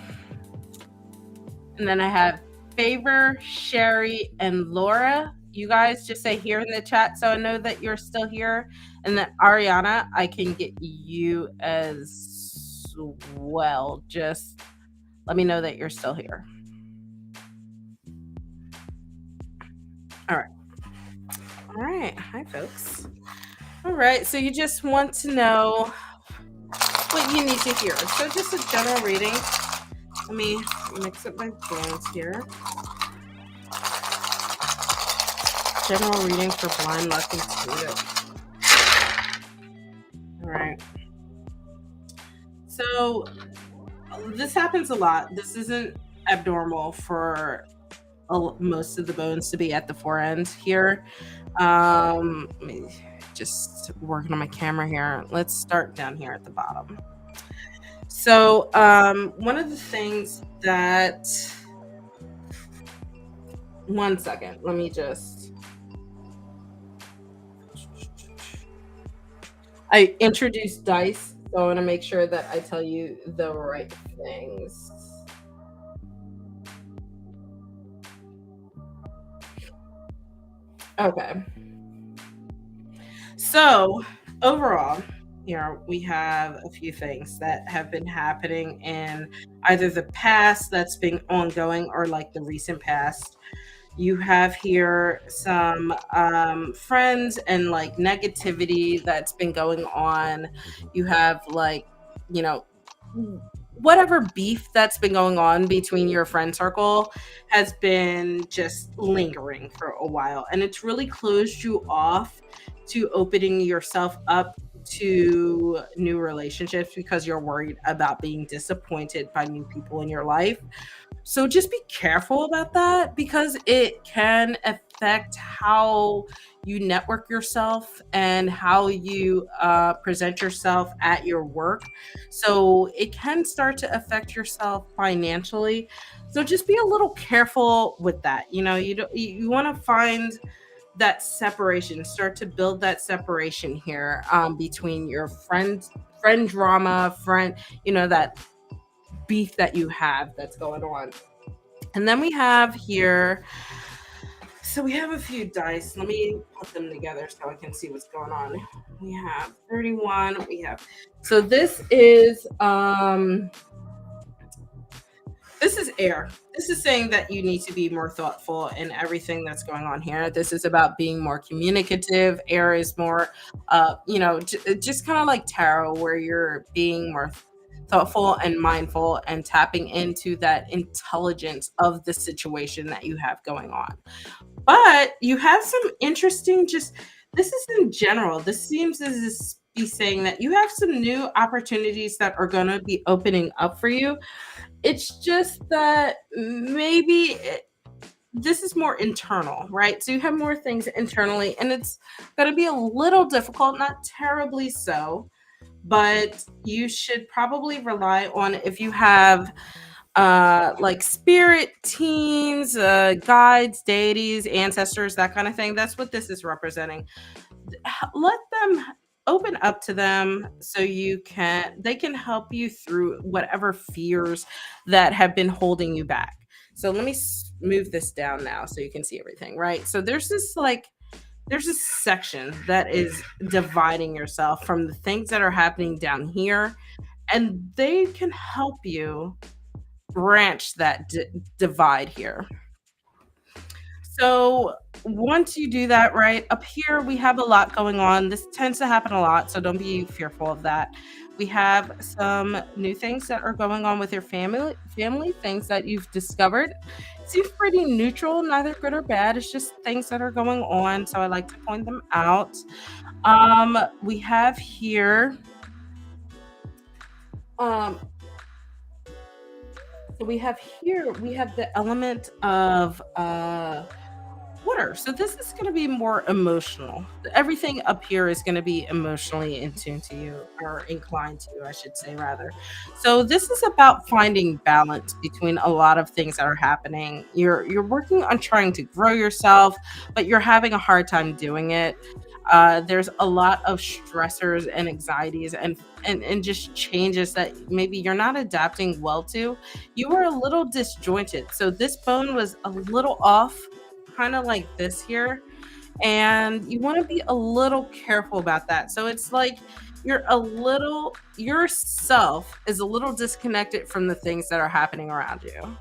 then I have Favor, Sherry, and Laura. You guys just say here in the chat so I know that you're still here. And then Ariana, I can get you as well. Just let me know that you're still here. All right. All right. Hi, folks. All right. So you just want to know what you need to hear. So just a general reading. Let me mix up my bones here. General reading for blind luck and intuitive. All right. So this happens a lot. This isn't abnormal for most of the bones to be at the fore end here. Let me just working on my camera here. Let's start down here at the bottom. So one of the things that, one second, let me just, I introduced dice, so I want to make sure that I tell you the right things. Okay. So, overall, here we have a few things that have been happening in either the past that's been ongoing or like the recent past. You have here some friends and like negativity that's been going on. You have like, you know, whatever beef that's been going on between your friend circle has been just lingering for a while, and it's really closed you off to opening yourself up to new relationships because you're worried about being disappointed by new people in your life. So just be careful about that because it can affect how you network yourself and how you present yourself at your work. So it can start to affect yourself financially. So just be a little careful with that. You know, you want to find that separation, start to build that separation here between your friend drama, friend, that beef that you have that's going on. And then we have here, so we have a few dice. Let me put them together so I can see what's going on. We have 31. So this is air. This is saying that you need to be more thoughtful in everything that's going on here. This is about being more communicative. Air is more, just kind of like tarot, where you're being more thoughtful and mindful and tapping into that intelligence of the situation that you have going on. But you have some interesting, just this is in general. This seems as this be saying that you have some new opportunities that are going to be opening up for you. It's just that this is more internal, right? So you have more things internally, and it's going to be a little difficult, not terribly so, but you should probably rely on, if you have like spirit teams, guides, deities, ancestors, that kind of thing. That's what this is representing. Let them open up to them so they can help you through whatever fears that have been holding you back. So let me move this down now so you can see everything, right? So there's this section that is dividing yourself from the things that are happening down here, and they can help you branch that divide here. So once you do that, right up here, we have a lot going on. This tends to happen a lot, so don't be fearful of that. We have some new things that are going on with your family things that you've discovered. It seems pretty neutral, neither good or bad. It's just things that are going on, so I like to point them out. We have here, um, we have the element of water. So this is going to be more emotional. Everything up here is going to be emotionally in tune to you, or inclined to you, I should say, rather. So this is about finding balance between a lot of things that are happening. You're working on trying to grow yourself, but you're having a hard time doing it. There's a lot of stressors and anxieties and just changes that maybe you're not adapting well to. You were a little disjointed. So this bone was a little off, kind of like this here. And you want to be a little careful about that. So it's like yourself is a little disconnected from the things that are happening around you. I'm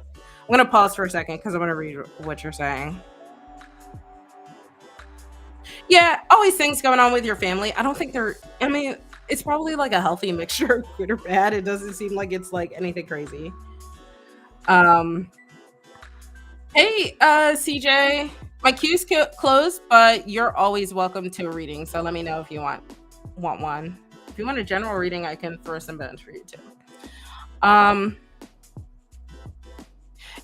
going to pause for a second because I want to read what you're saying. Yeah, always things going on with your family. I don't think I mean, it's probably like a healthy mixture of good or bad. It doesn't seem like it's like anything crazy. Um, hey, CJ, my queue's closed, but you're always welcome to a reading. So let me know if you want one. If you want a general reading, I can throw some bones for you too. And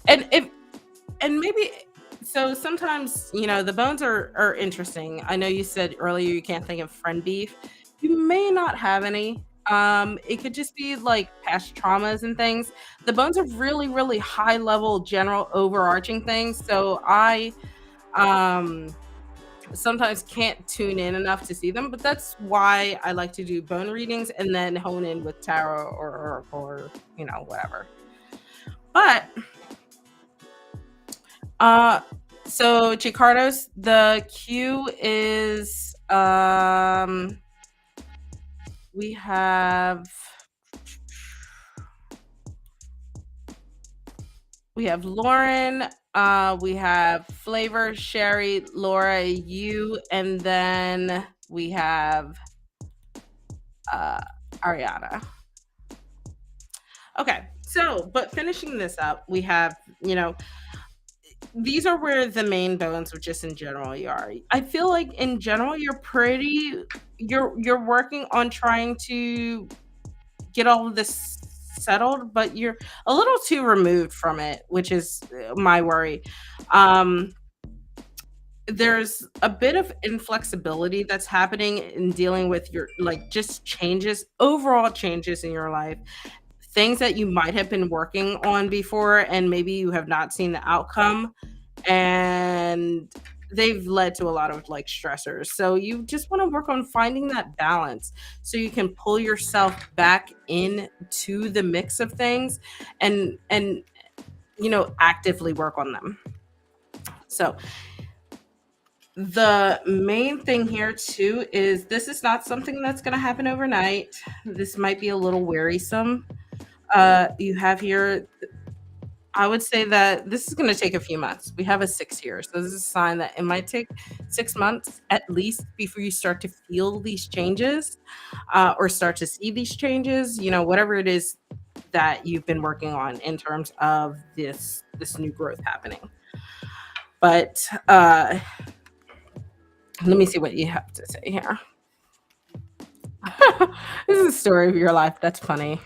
if and maybe so sometimes, the bones are interesting. I know you said earlier you can't think of friend beef. You may not have any. It could just be like past traumas and things. The bones are really, really high level, general, overarching things. So I um sometimes can't tune in enough to see them, but that's why I like to do bone readings and then hone in with tarot or whatever. But uh so Chicardos, the Q is we have Lauren, we have Flavor, Sherry, Laura, you, and then we have uh Ariana. Okay, so but finishing this up, we have, these are where the main bones, which just in general you are. I feel like in general you're working on trying to get all of this settled, but you're a little too removed from it, which is my worry. Um, there's a bit of inflexibility that's happening in dealing with your, like, just changes, overall changes in your life, things that you might have been working on before and maybe you have not seen the outcome, and they've led to a lot of like stressors. So you just want to work on finding that balance so you can pull yourself back into the mix of things and actively work on them. So the main thing here too is this is not something that's going to happen overnight. This might be a little wearisome. You have here, I would say that this is going to take a few months. We have a 6 years. So this is a sign that it might take 6 months at least before you start to feel these changes, or start to see these changes, whatever it is that you've been working on in terms of this new growth happening. But let me see what you have to say here. This is a story of your life. That's funny.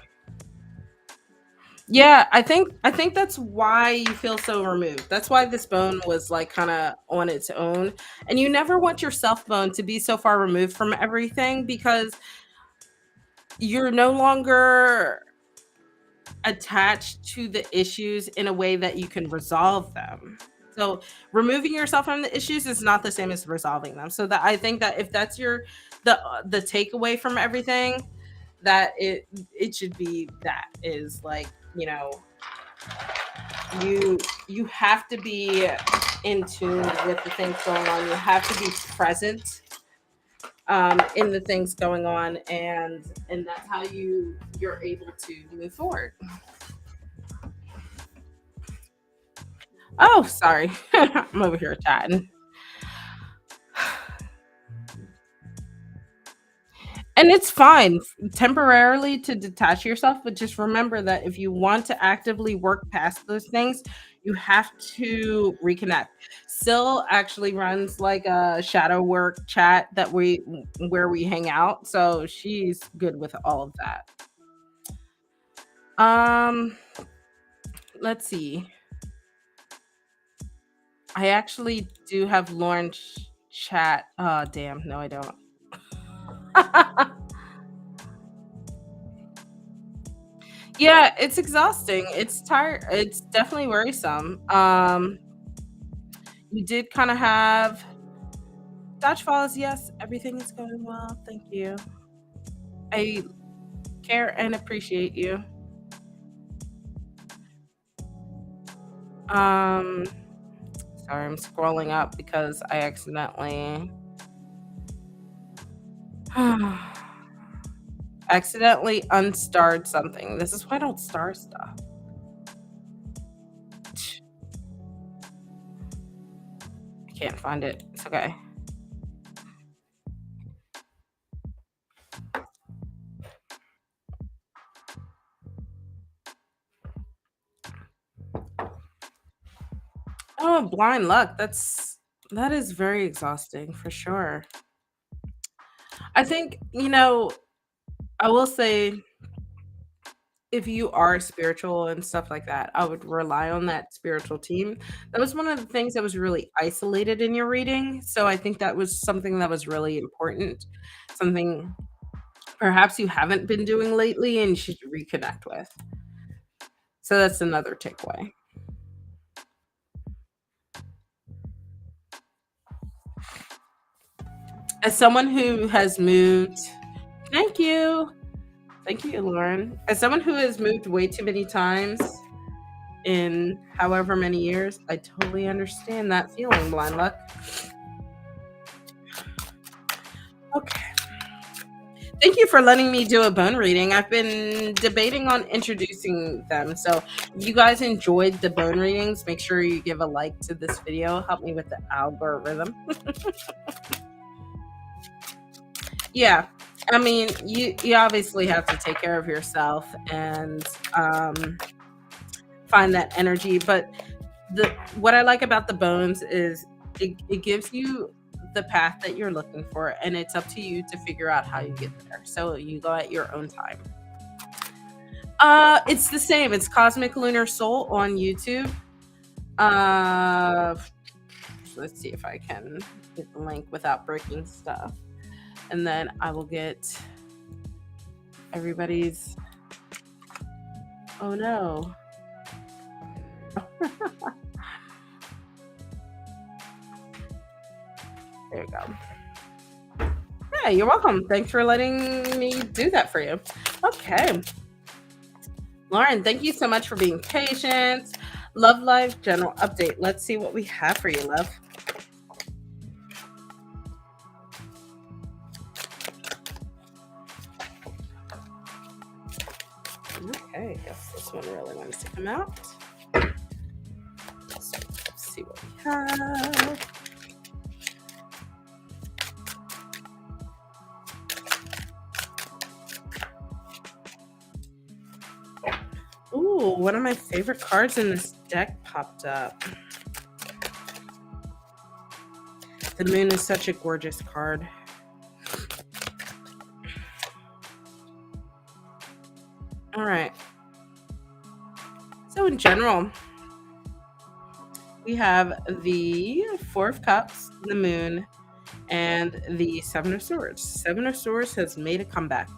Yeah, I think that's why you feel so removed. That's why this bone was like kind of on its own. And you never want your self bone to be so far removed from everything because you're no longer attached to the issues in a way that you can resolve them. So removing yourself from the issues is not the same as resolving them. So that I think that if that's the takeaway from everything, that it should be that is like, you have to be in tune with the things going on. You have to be present in the things going on, and that's how you're able to move forward. Oh, sorry. I'm over here chatting. And it's fine temporarily to detach yourself, but just remember that if you want to actively work past those things, you have to reconnect. Sil actually runs like a shadow work chat that we where we hang out, so she's good with all of that. Um, let's see. I actually do have Lauren chat. Oh, damn. No, I don't. Yeah, it's exhausting. It's tired. It's definitely worrisome. You did kind of have Dodge Falls. Yes, everything is going well. Thank you. I care and appreciate you. Um, sorry, I'm scrolling up because I accidentally unstarred something. This is why I don't star stuff. I can't find it. It's okay. Oh, blind luck. That is very exhausting for sure. I think, I will say if you are spiritual and stuff like that, I would rely on that spiritual team. That was one of the things that was really isolated in your reading. So I think that was something that was really important. Something perhaps you haven't been doing lately and you should reconnect with. So that's another takeaway. As someone who has moved, thank you. Thank you, Lauren. As someone who has moved way too many times in however many years, I totally understand that feeling, Blind Luck. Okay. Thank you for letting me do a bone reading. I've been debating on introducing them. So if you guys enjoyed the bone readings, make sure you give a like to this video. Help me with the algorithm. Yeah. I mean, you obviously have to take care of yourself and find that energy. But what I like about the bones is it gives you the path that you're looking for, and it's up to you to figure out how you get there. So you go at your own time. It's the same. It's CosmicLunarSoul on YouTube. Let's see if I can get the link without breaking stuff, and then I will get everybody's. Oh no. There you go. Yeah, you're welcome. Thanks for letting me do that for you. Okay. Lauren, thank you so much for being patient. Love Life General Update. Let's see what we have for you, love. Okay, I guess this one really wants to come out. Let's see what we have. Ooh, one of my favorite cards in this deck popped up. The moon is such a gorgeous card. All right. So in general, we have the Four of Cups, the moon, and the Seven of Swords. Seven of Swords has made a comeback.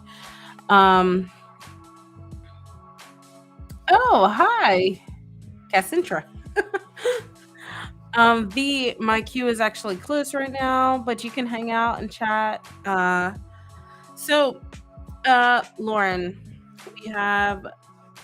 Oh, hi, Cassandra. My queue is actually closed right now, but you can hang out and chat. Lauren, we have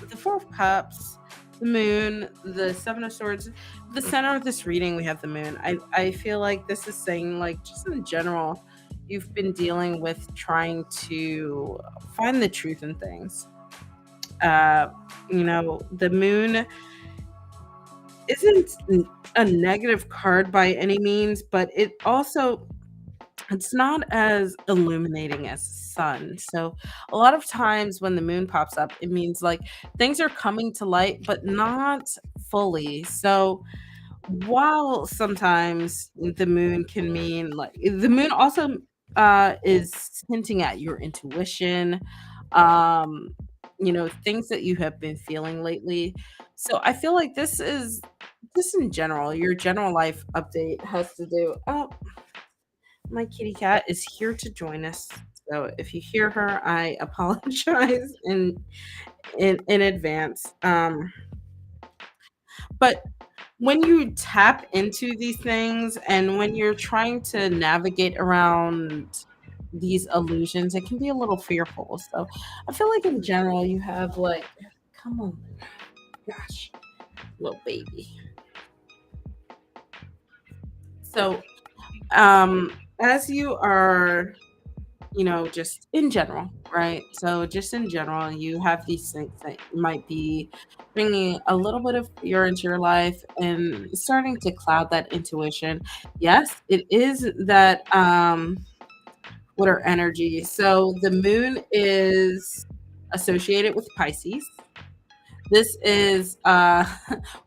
the Four of Cups, the moon, the Seven of Swords. The center of this reading, we have the moon. I feel like this is saying, like, just in general, you've been dealing with trying to find the truth in things. The moon isn't a negative card by any means, but it's not as illuminating as sun. So a lot of times when the moon pops up, it means like things are coming to light, but not fully. So while sometimes the moon can mean, like, the moon also is hinting at your intuition, um things that you have been feeling lately. So I feel like this is just in general, your general life update has to do. Oh, my kitty cat is here to join us. So if you hear her, I apologize in advance. But when you tap into these things and when you're trying to navigate around these illusions, it can be a little fearful. So I feel like in general, you have, like, come on, gosh, little baby. So, as you are, just in general, right? So, just in general, you have these things that might be bringing a little bit of fear into your life and starting to cloud that intuition. Yes, it is that water energy. So, the moon is associated with Pisces. This is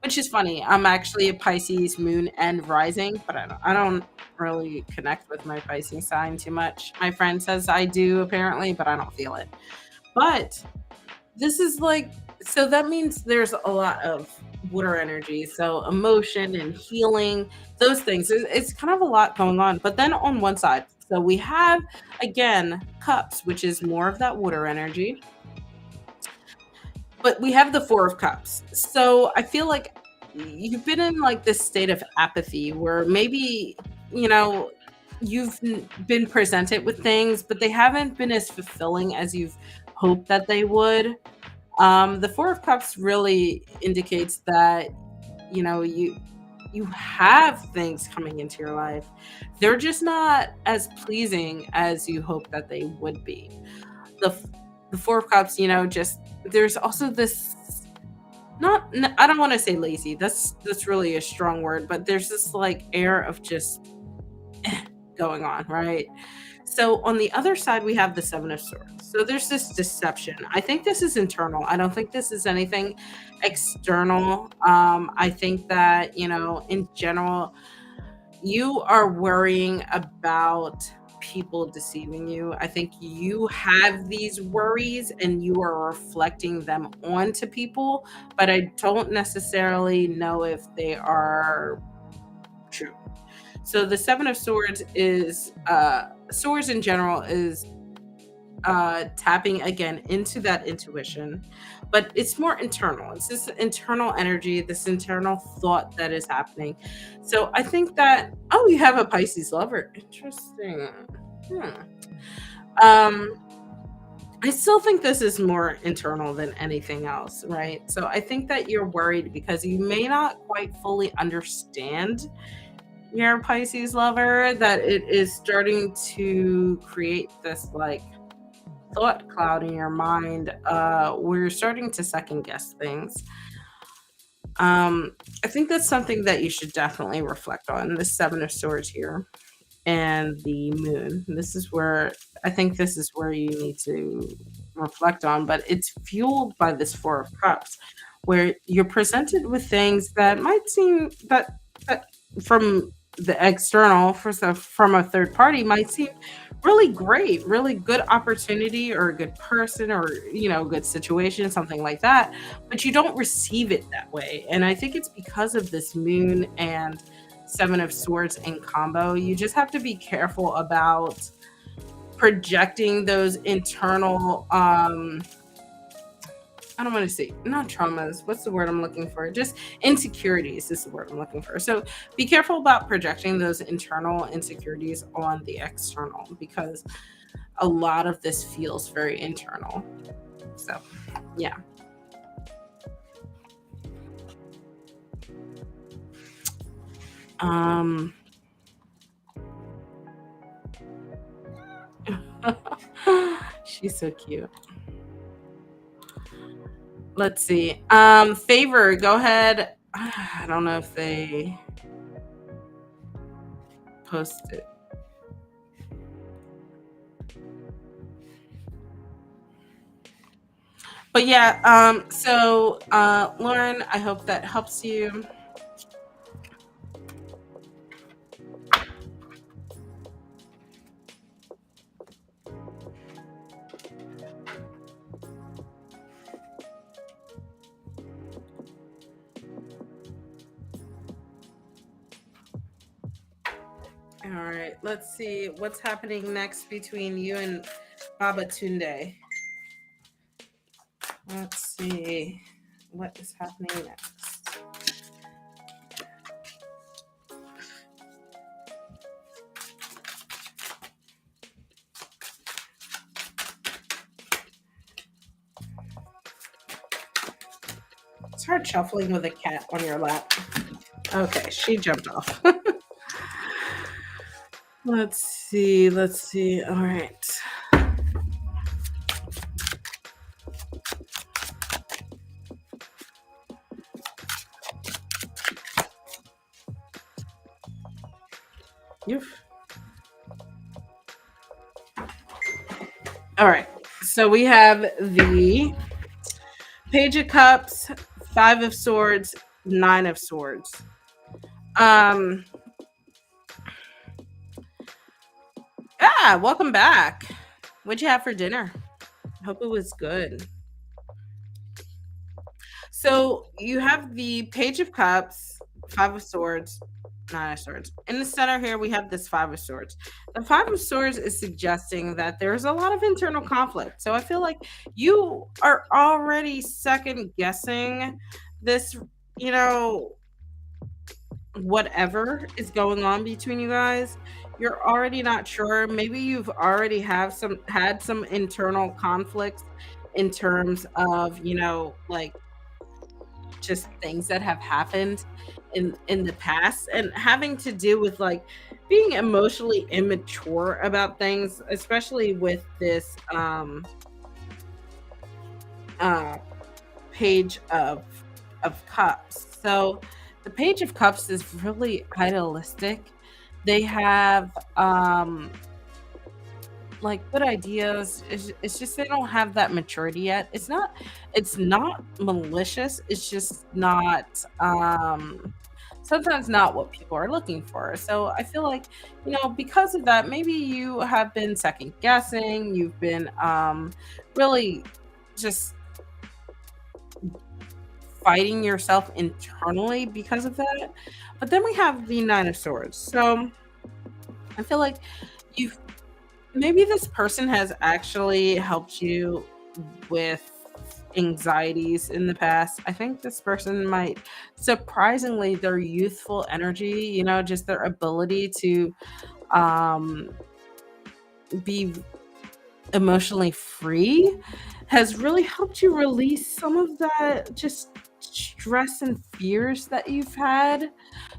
which is funny. I'm actually a Pisces moon and rising, but I don't really connect with my Pisces sign too much. My friend says I do apparently, but I don't feel it. But this is like, so that means there's a lot of water energy. So emotion and healing, those things. It's kind of a lot going on. But then on one side, so we have, again, cups, which is more of that water energy. But we have the Four of Cups. So I feel like you've been in, like, this state of apathy where maybe, you know, you've been presented with things, but they haven't been as fulfilling as you've hoped that they would. The Four of Cups really indicates that you have things coming into your life. They're just not as pleasing as you hope that they would be. The the Four of Cups, just there's also this not I don't want to say lazy. That's really a strong word, but there's this like air of just going on, right? So on the other side, we have the Seven of Swords. So there's this deception. I think this is internal. I don't think this is anything external. I think that, in general, you are worrying about people deceiving you. I think you have these worries and you are reflecting them onto people, but I don't necessarily know if they are true. So the Seven of Swords is swords in general is tapping again into that intuition, but it's more internal. It's this internal energy, this internal thought that is happening. So I think that you have a Pisces lover. Interesting. Um, I still think this is more internal than anything else, right? So I think that you're worried because you may not quite fully understand your Pisces lover, that it is starting to create this like thought cloud in your mind where you're starting to second guess things. I think that's something that you should definitely reflect on. The Seven of Swords here and the moon. This is where you need to reflect on, but it's fueled by this Four of Cups, where you're presented with things that might seem that from the external, from a third party, might seem really great, really good opportunity or a good person or good situation, something like that, but you don't receive it that way. And I think it's because of this moon and Seven of Swords in combo. You just have to be careful about projecting those internal I don't want to say not traumas. What's the word I'm looking for? Just insecurities is the word I'm looking for. So be careful about projecting those internal insecurities on the external, because a lot of this feels very internal. So yeah. She's so cute. Let's see. Favor, go ahead. I don't know if they posted. But yeah, so Lauren, I hope that helps you. All right, let's see what's happening next between you and Baba Tunde. Let's see what is happening next. It's hard shuffling with a cat on your lap. Okay, she jumped off. Let's see. All right. All right. So we have the Page of Cups, Five of Swords, Nine of Swords. Welcome back. What'd you have for dinner? Hope it was good. So you have the Page of Cups, Five of Swords, Nine of Swords. In the center here, we have this Five of Swords. The Five of Swords is suggesting that there's a lot of internal conflict. So I feel like you are already second guessing this, whatever is going on between you guys. you're already not sure. Maybe you've already have some had some internal conflicts in terms of, like just things that have happened in the past and having to do with like being emotionally immature about things, especially with this uh page of cups. So the page of cups is really idealistic. They have like good ideas. It's just they don't have that maturity yet. It's not malicious. It's just not sometimes not what people are looking for. So I feel like, because of that, maybe you have been second guessing, you've been really just fighting yourself internally because of that. But then we have the Nine of Swords. So I feel like you've maybe this person has actually helped you with anxieties in the past. I think this person might, surprisingly, their youthful energy, just their ability to um, be emotionally free has really helped you release some of that just stress and fears that you've had.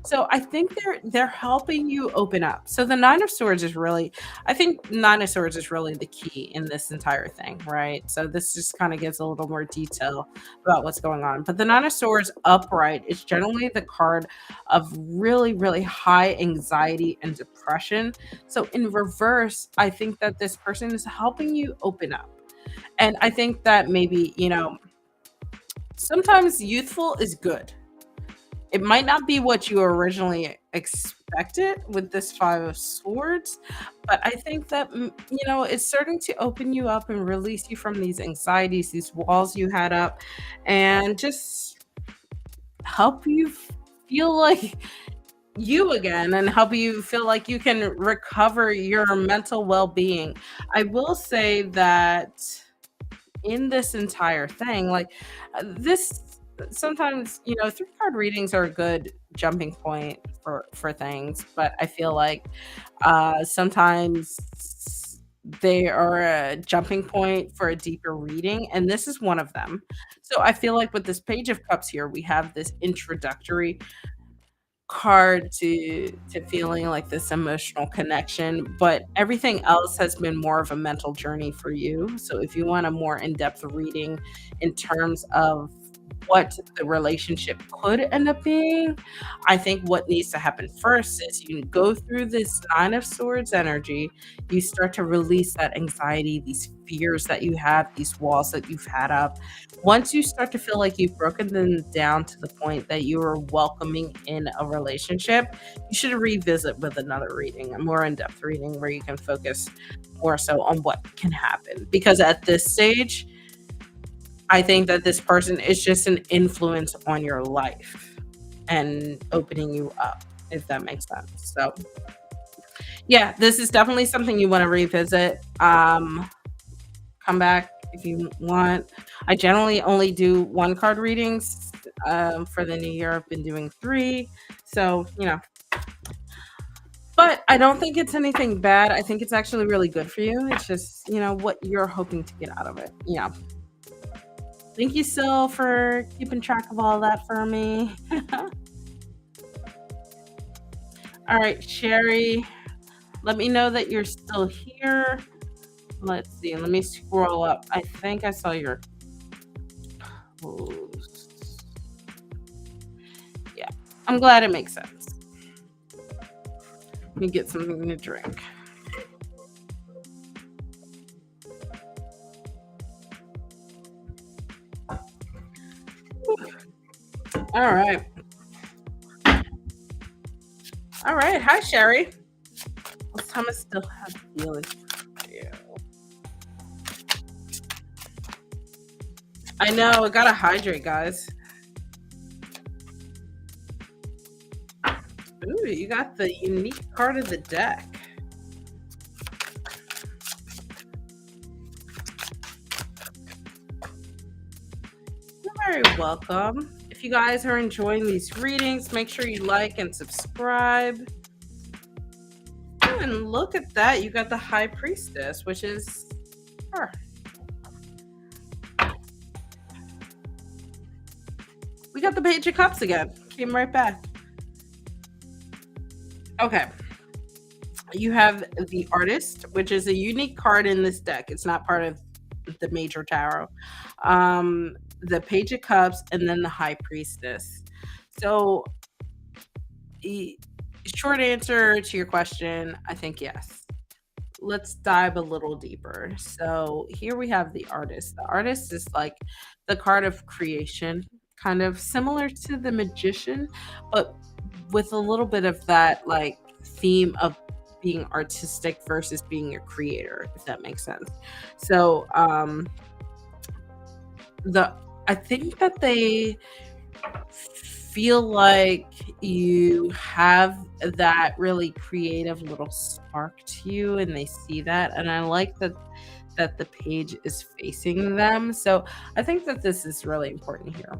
So I think they're helping you open up. So the Nine of Swords is really, I think Nine of Swords is really the key in this entire thing, right? So this just kind of gives a little more detail about what's going on. But the Nine of Swords upright is generally the card of really, really high anxiety and depression. So in reverse, I think that this person is helping you open up. And I think that maybe, sometimes youthful is good. It might not be what you originally expected with this Five of Swords, but I think that, it's starting to open you up and release you from these anxieties, these walls you had up, and just help you feel like you again and help you feel like you can recover your mental well-being. I will say that in this entire thing, like this sometimes, three card readings are a good jumping point for things, but I feel like sometimes they are a jumping point for a deeper reading, and this is one of them. So I feel like with this Page of Cups here, we have this introductory card to feeling like this emotional connection, but everything else has been more of a mental journey for you. So if you want a more in-depth reading in terms of what the relationship could end up being, I think what needs to happen first is you go through this Nine of Swords energy, you start to release that anxiety, these fears that you have, these walls that you've had up. Once you start to feel like you've broken them down to the point that you are welcoming in a relationship, you should revisit with another reading, a more in-depth reading where you can focus more so on what can happen. Because at this stage, I think that this person is just an influence on your life and opening you up, if that makes sense. So, yeah, this is definitely something you want to revisit. Come back if you want. I generally only do one card readings. For the new year, I've been doing 3. So, but I don't think it's anything bad. I think it's actually really good for you. It's just, what you're hoping to get out of it. Yeah. Thank you, Sil, for keeping track of all that for me. All right, Sherry, let me know that you're still here. Let's see. Let me scroll up. I think I saw your post. Yeah, I'm glad it makes sense. Let me get something to drink. All right. All right. Hi, Sherry. This time I still have feelings for you. I know. I gotta hydrate, guys. Ooh, you got the unique card of the deck. You're very welcome. If you guys are enjoying these readings, make sure you like and subscribe. And look at that, you got the High Priestess, which is her. We got the Page of Cups again. Came right back. Okay. You have the Artist, which is a unique card in this deck. It's not part of the major tarot. The Page of Cups, and then the High Priestess. So, short answer to your question, I think yes. Let's dive a little deeper. So here we have the Artist. The Artist is like the card of creation, kind of similar to the Magician, but with a little bit of that like theme of being artistic versus being a creator, if that makes sense. So the I think that they feel like you have that really creative little spark to you, and they see that, and I like that the page is facing them. So I think that this is really important here,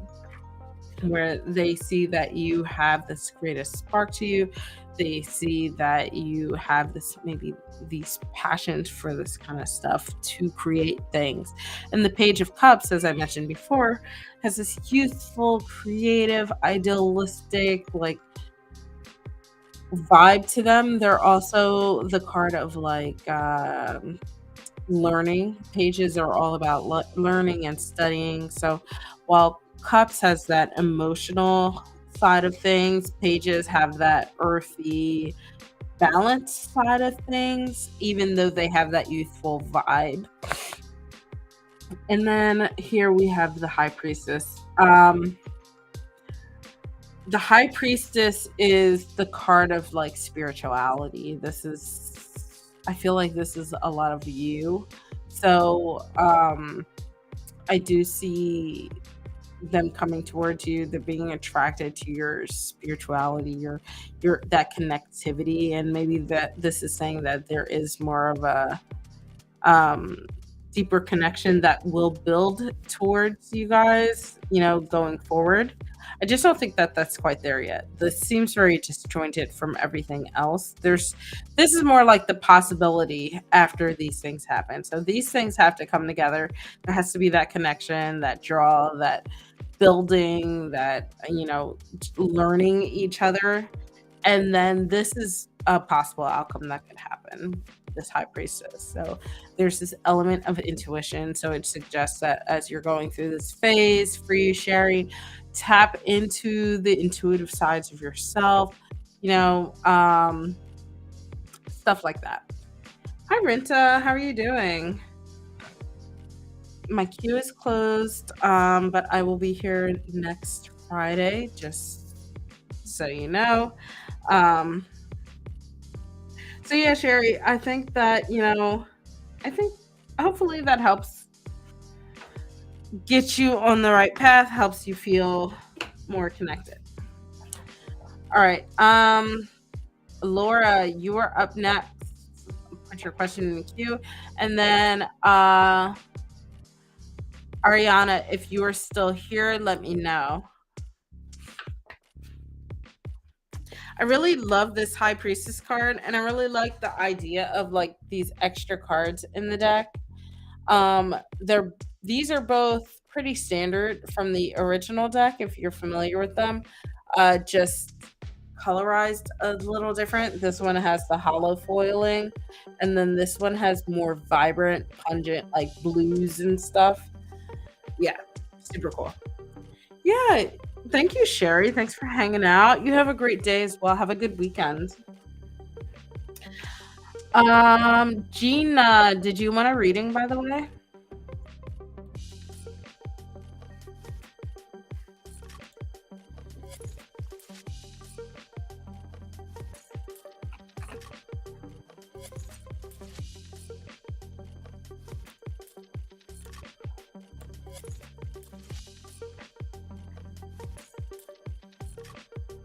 where they see that you have this greatest spark to you. They see that you have this, maybe these passions for this kind of stuff to create things. And the Page of Cups, as I mentioned before, has this youthful, creative, idealistic, like vibe to them. They're also the card of like learning. Pages are all about learning and studying. So while Cups has that emotional side of things, Pages have that earthy, balanced side of things, even though they have that youthful vibe. And then here we have the High Priestess. The High Priestess is the card of like spirituality. I feel like this is a lot of you. So I do see them coming towards you. They're being attracted to your spirituality, your that connectivity, and maybe that this is saying that there is more of a deeper connection that will build towards you guys, going forward. I just don't think that that's quite there yet. This seems very disjointed from everything else. This is more like the possibility after these things happen. So these things have to come together. There has to be that connection, that draw, that building, that, learning each other. And then this is a possible outcome that could happen, this High Priestess. So there's this element of intuition. So it suggests that as you're going through this phase for you, Sherry, tap into the intuitive sides of yourself, stuff like that. Hi, Rinta. How are you doing? My queue is closed, but I will be here next Friday, just so you know. So yeah, Sherry, I think that, I think hopefully that helps get you on the right path, helps you feel more connected. All right. Laura, you are up next. Put your question in the queue. And then Ariana, if you are still here, let me know. I really love this High Priestess card, and I really like the idea of like these extra cards in the deck. These are both pretty standard from the original deck, if you're familiar with them. Just colorized a little different. This one has the hollow foiling, and then this one has more vibrant, pungent, like blues and stuff. Yeah, super cool. Yeah, thank you, Sherry. Thanks for hanging out. You have a great day as well. Have a good weekend. Gina, did you want a reading, by the way?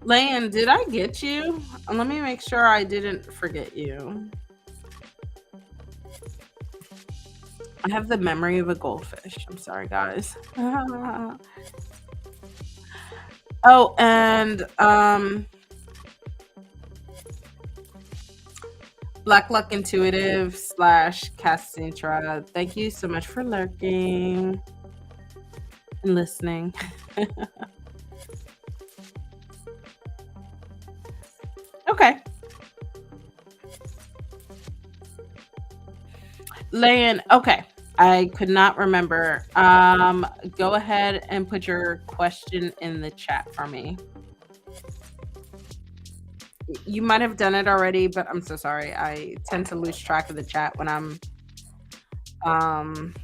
Lan, did I get you? Let me make sure I didn't forget you. I have the memory of a goldfish. I'm sorry, guys. Oh, and Black Luck Intuitive slash Cassintra. Thank you so much for lurking and listening. Okay. Layan, okay. I could not remember. Go ahead and put your question in the chat for me. You might have done it already, but I'm so sorry. I tend to lose track of the chat when I'm um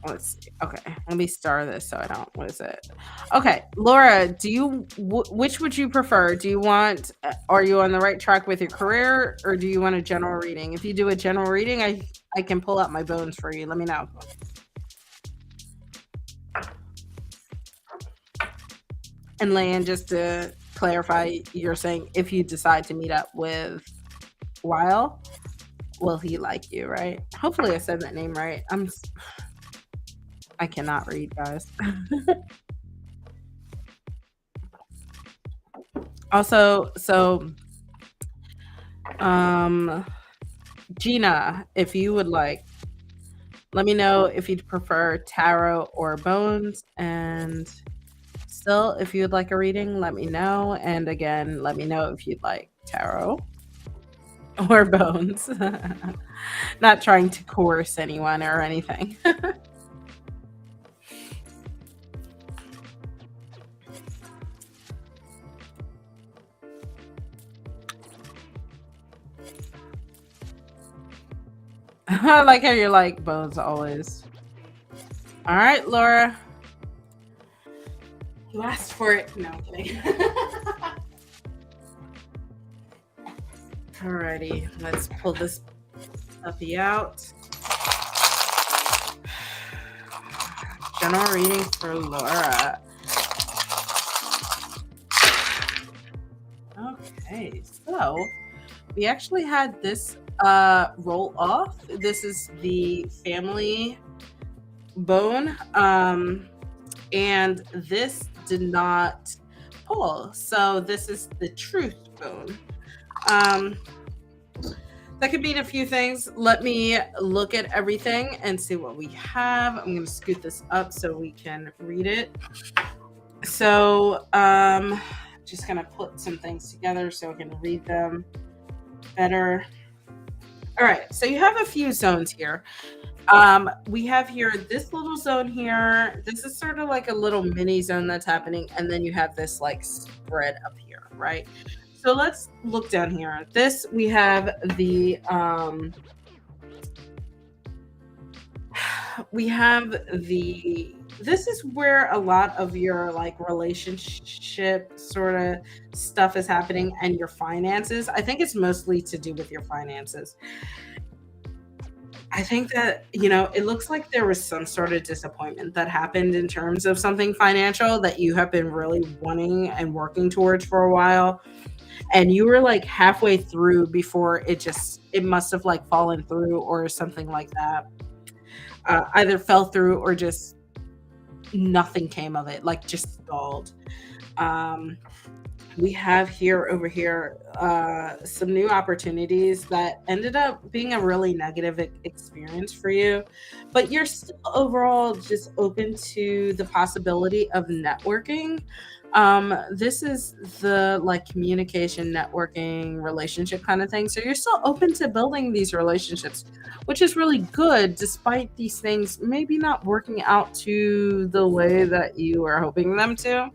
let's see. Okay, let me star this so I don't. What is it? Okay, Laura, which would you prefer? Do you want? Are you on the right track with your career, or do you want a general reading? If you do a general reading, I can pull out my bones for you. Let me know. And Lan, just to clarify, you're saying if you decide to meet up with Weil, will he like you, right? Hopefully I said that name right. I cannot read, guys. Also, so Gina, if you would like, let me know if you'd prefer tarot or bones. And still, if you'd like a reading, let me know. And again, let me know if you'd like tarot or bones. Not trying to coerce anyone or anything. I like how you're like bones always. All right, Laura. You asked for it. No, I'm kidding. Alrighty, let's pull this puppy out. General reading for Laura. Okay, so we actually had this roll off. This is the family bone, and this did not pull. So this is the truth bone. That could mean a few things. Let me look at everything and see what we have. I'm going to scoot this up so we can read it. So just going to put some things together so I can read them better. All right, so you have a few zones here. We have here this little zone here. This is sort of like a little mini zone that's happening, and then you have this like spread up here, right? So let's look down here. This we have the this is where a lot of your like relationship sort of stuff is happening, and your finances. I think it's mostly to do with your finances. I think that, it looks like there was some sort of disappointment that happened in terms of something financial that you have been really wanting and working towards for a while. And you were like halfway through before it must have like fallen through or something like that. Either fell through or just nothing came of it, like just stalled. We have over here some new opportunities that ended up being a really negative experience for you, but you're still overall just open to the possibility of networking. This is the like communication, networking, relationship kind of thing. So you're still open to building these relationships, which is really good, despite these things maybe not working out to the way that you were hoping them to.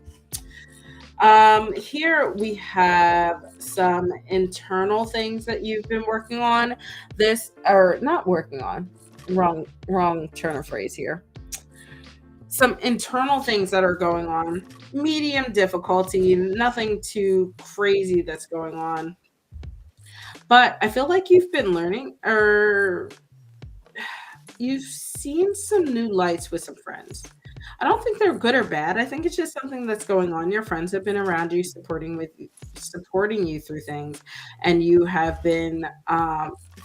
Here we have some internal things that you've been working on. Not working on, wrong turn of phrase here. Some internal things that are going on, medium difficulty, nothing too crazy that's going on. But I feel like you've been learning, or you've seen some new lights with some friends. I don't think they're good or bad. I think it's just something that's going on. Your friends have been around you, supporting you through things, and you have been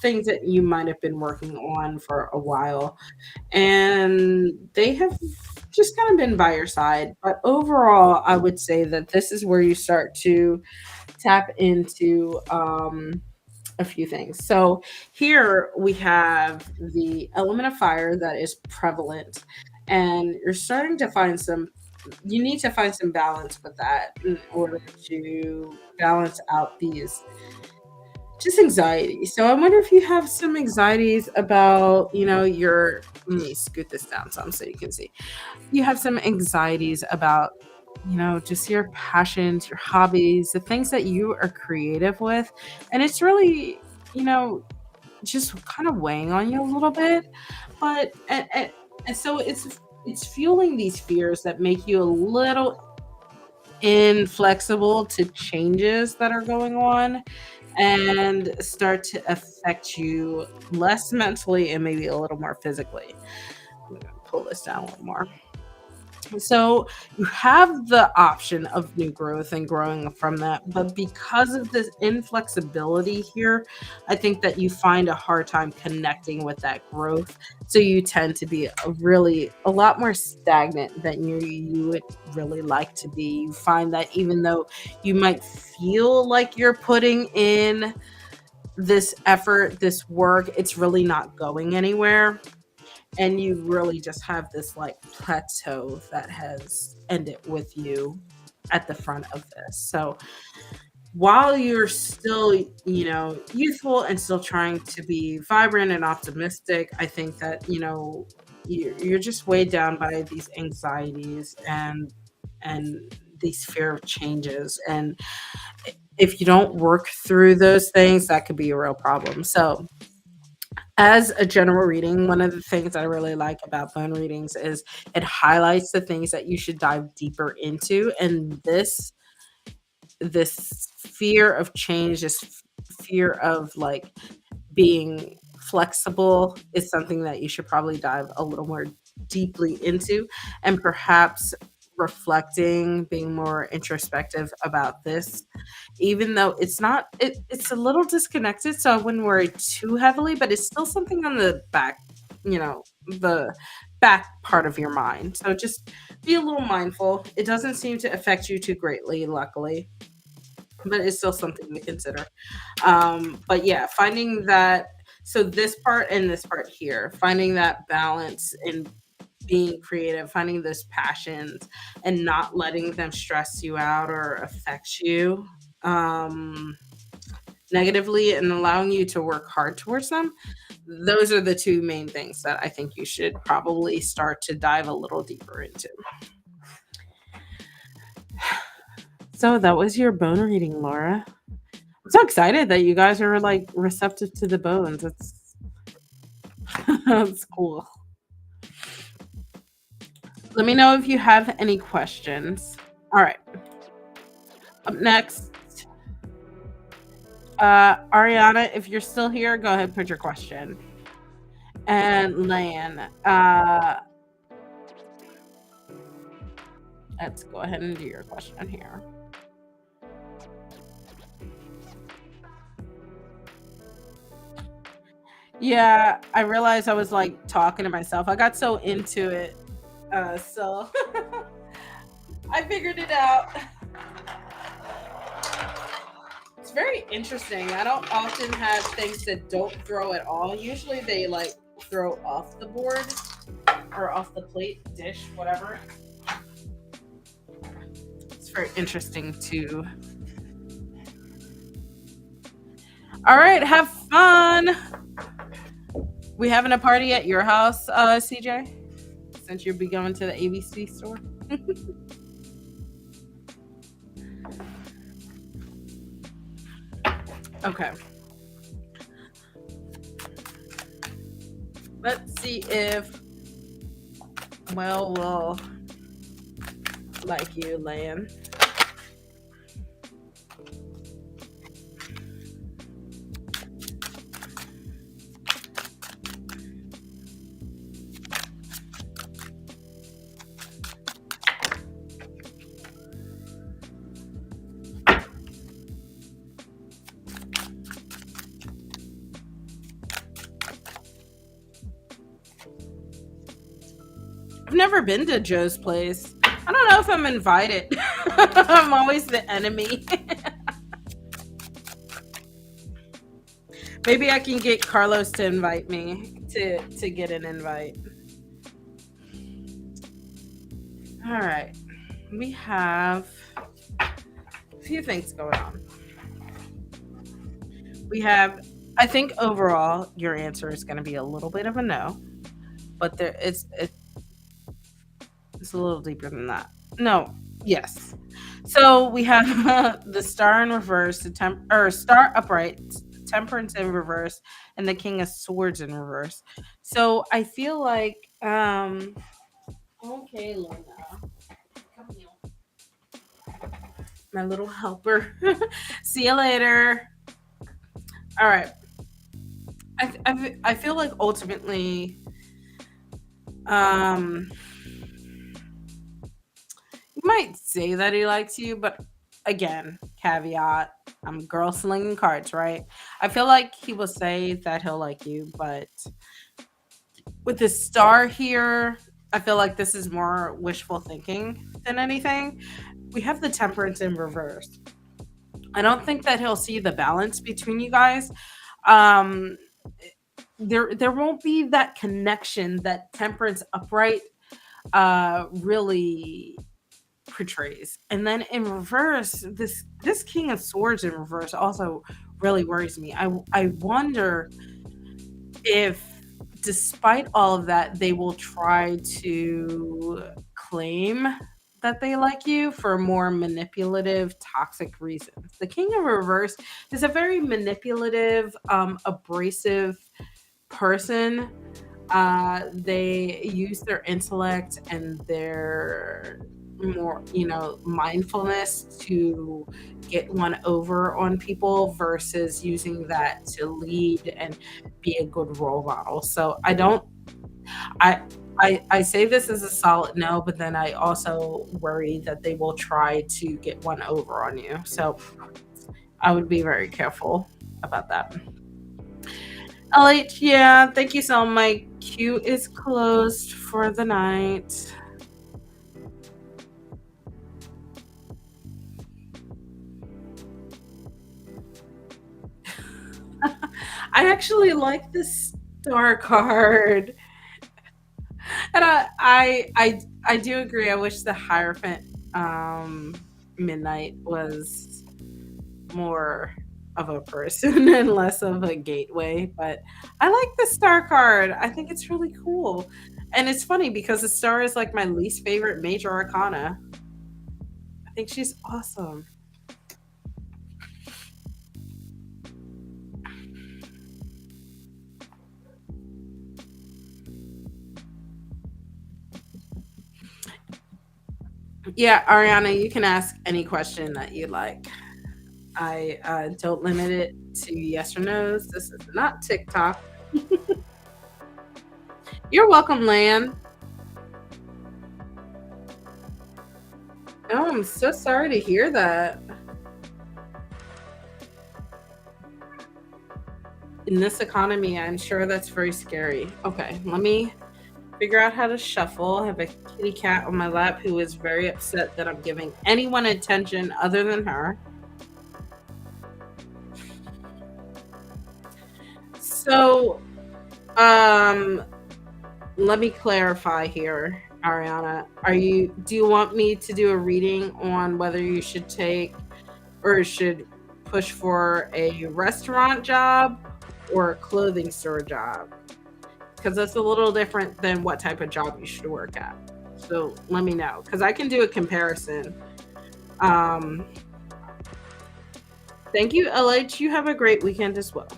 things that you might have been working on for a while, and they have just kind of been by your side. But overall, I would say that this is where you start to tap into a few things. So here we have the element of fire that is prevalent, and you're starting to find some. You need to find some balance with that in order to balance out these just anxiety. So I wonder if you have some anxieties about, your. Let me scoot this down some so you can see. You have some anxieties about, just your passions, your hobbies, the things that you are creative with, and it's really, you know, just kind of weighing on you a little bit. But and so it's fueling these fears that make you a little inflexible to changes that are going on and start to affect you less mentally and maybe a little more physically. I'm gonna pull this down a little more. So you have the option of new growth and growing from that, but because of this inflexibility here, I think that you find a hard time connecting with that growth. So you tend to be a lot more stagnant than you would really like to be. You find that even though you might feel like you're putting in this effort, this work, it's really not going anywhere, and you really just have this like plateau that has ended with you at the front of this. So while you're still, youthful and still trying to be vibrant and optimistic, I think that, you're just weighed down by these anxieties and these fear of changes. And if you don't work through those things, that could be a real problem. So as a general reading, one of the things I really like about bone readings is it highlights the things that you should dive deeper into. And this fear of change, this fear of like being flexible is something that you should probably dive a little more deeply into, and perhaps reflecting, being more introspective about this, even though it's a little disconnected, so I wouldn't worry too heavily, but it's still something on the back, the back part of your mind. So just be a little mindful. It doesn't seem to affect you too greatly, luckily, but it's still something to consider. But yeah, finding that, so this part and this part here, finding that balance in being creative, finding those passions and not letting them stress you out or affect you negatively, and allowing you to work hard towards them. Those are the two main things that I think you should probably start to dive a little deeper into. So that was your bone reading, Laura. I'm so excited that you guys are like receptive to the bones. It's that's cool. Let me know if you have any questions. All right. Up next, Ariana, if you're still here, go ahead and put your question. And Lan, let's go ahead and do your question here. Yeah, I realized I was like talking to myself. I got so into it. So I figured it out. It's very interesting. I don't often have things that don't throw at all. Usually they like throw off the board or off the plate, dish, whatever. It's very interesting too. All right, have fun. We having a party at your house, CJ? Since you'll be going to the ABC store. Okay. Let's see if will like you, Lan. I've never been to Joe's place. I don't know if I'm invited. I'm always the enemy. Maybe I can get Carlos to invite me to get an invite. All right. We have a few things going on. We have, I think overall your answer is going to be a little bit of a no, but it's a little deeper than that. No, yes. So we have the Star in reverse, the Star upright, Temperance in reverse, and the King of Swords in reverse. So I feel like okay, Luna. Come here. My little helper. See you later. All right. I feel like ultimately, he might say that he likes you, but again, caveat, I'm girl slinging cards, right? I feel like he will say that he'll like you, but with the Star here, I feel like this is more wishful thinking than anything. We have the Temperance in reverse. I don't think that he'll see the balance between you guys. Um, there won't be that connection that Temperance upright really portrays. And then in reverse, this King of Swords in reverse also really worries me. I wonder if despite all of that, they will try to claim that they like you for more manipulative, toxic reasons. The King of Reverse is a very manipulative, abrasive person. They use their intellect and their more, mindfulness to get one over on people versus using that to lead and be a good role model. So I say this as a solid no, but then I also worry that they will try to get one over on you. So I would be very careful about that. LH, yeah, thank you so much. My queue is closed for the night. I actually like this Star card. And I do agree. I wish the Hierophant Midnight was more of a person and less of a gateway. But I like the Star card. I think it's really cool. And it's funny because the Star is like my least favorite major arcana. I think she's awesome. Yeah, Ariana, you can ask any question that you like. I don't limit it to yes or no's. This is not TikTok. You're welcome, Lan. Oh, I'm so sorry to hear that. In this economy, I'm sure that's very scary. Okay, let me figure out how to shuffle. I have a kitty cat on my lap who is very upset that I'm giving anyone attention other than her. So, let me clarify here, Ariana. Do you want me to do a reading on whether you should take or should push for a restaurant job or a clothing store job? Because that's a little different than what type of job you should work at. So let me know, because I can do a comparison. Thank you, LH. You have a great weekend as well.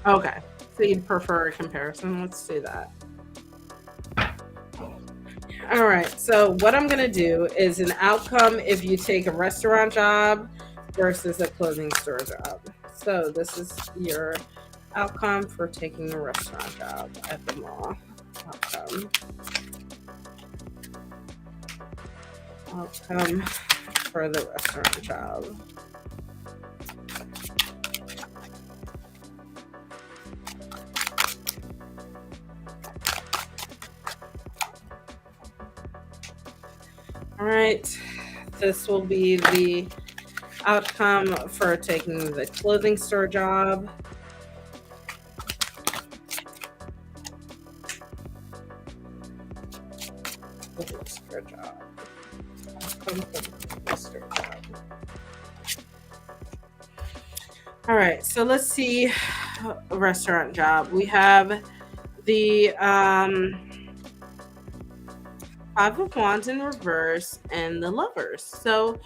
Okay, so you'd prefer a comparison. Let's do that. All right, so what I'm gonna do is an outcome if you take a restaurant job versus a clothing store job. So this is your outcome for taking a restaurant job at the mall. Outcome for the restaurant job. All right. This will be the outcome for taking the clothing store job. Clothing store job. Clothing store job. All right, so let's see a restaurant job. We have the Five of Wands in reverse and the Lovers. So,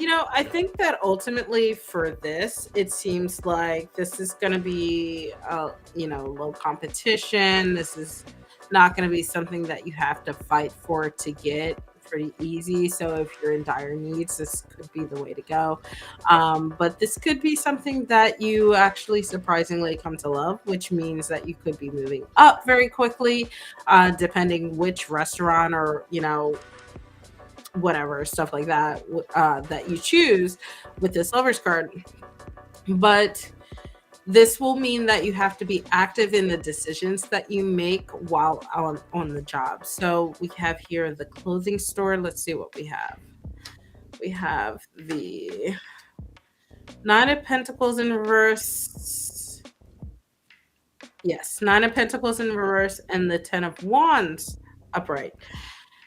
I think that ultimately for this, it seems like this is going to be, low competition. This is not going to be something that you have to fight for to get pretty easy. So if you're in dire needs, this could be the way to go. But this could be something that you actually surprisingly come to love, which means that you could be moving up very quickly, depending which restaurant or, whatever stuff like that that you choose with this lovers card. But this will mean that you have to be active in the decisions that you make while on the job. So we have here the clothing store. Let's see what we have. We have the Nine of Pentacles in reverse. Yes, Nine of Pentacles in reverse and the Ten of Wands upright.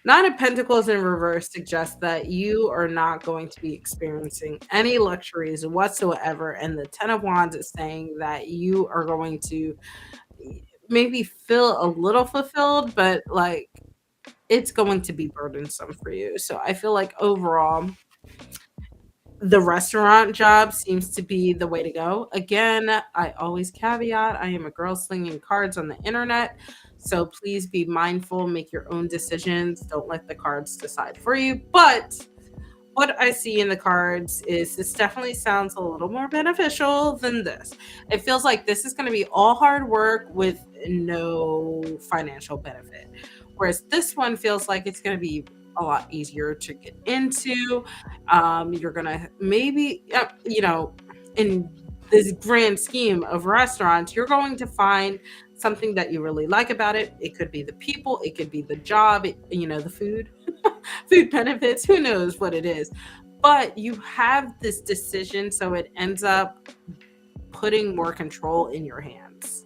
Nine of Pentacles in reverse suggests that you are not going to be experiencing any luxuries whatsoever. And the Ten of Wands is saying that you are going to maybe feel a little fulfilled, but like it's going to be burdensome for you. So I feel like overall, the restaurant job seems to be the way to go. Again, I always caveat I am a girl slinging cards on the internet. So please be mindful, make your own decisions. Don't let the cards decide for you. But what I see in the cards is this definitely sounds a little more beneficial than this. It feels like this is going to be all hard work with no financial benefit. Whereas this one feels like it's going to be a lot easier to get into. You're going to maybe, in this grand scheme of restaurants, you're going to find something that you really like about it. It could be the people, it could be the job, the food, food benefits, who knows what it is. But you have this decision, so it ends up putting more control in your hands.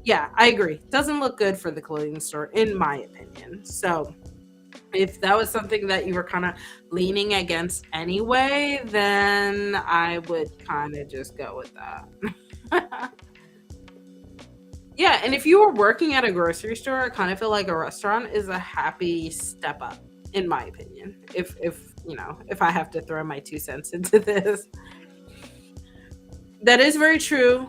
Yeah, I agree. Doesn't look good for the clothing store, in my opinion. So if that was something that you were kind of leaning against anyway, then I would kind of just go with that. Yeah, and if you were working at a grocery store, I kind of feel like a restaurant is a happy step up, in my opinion. If I have to throw my 2 cents into this. That is very true.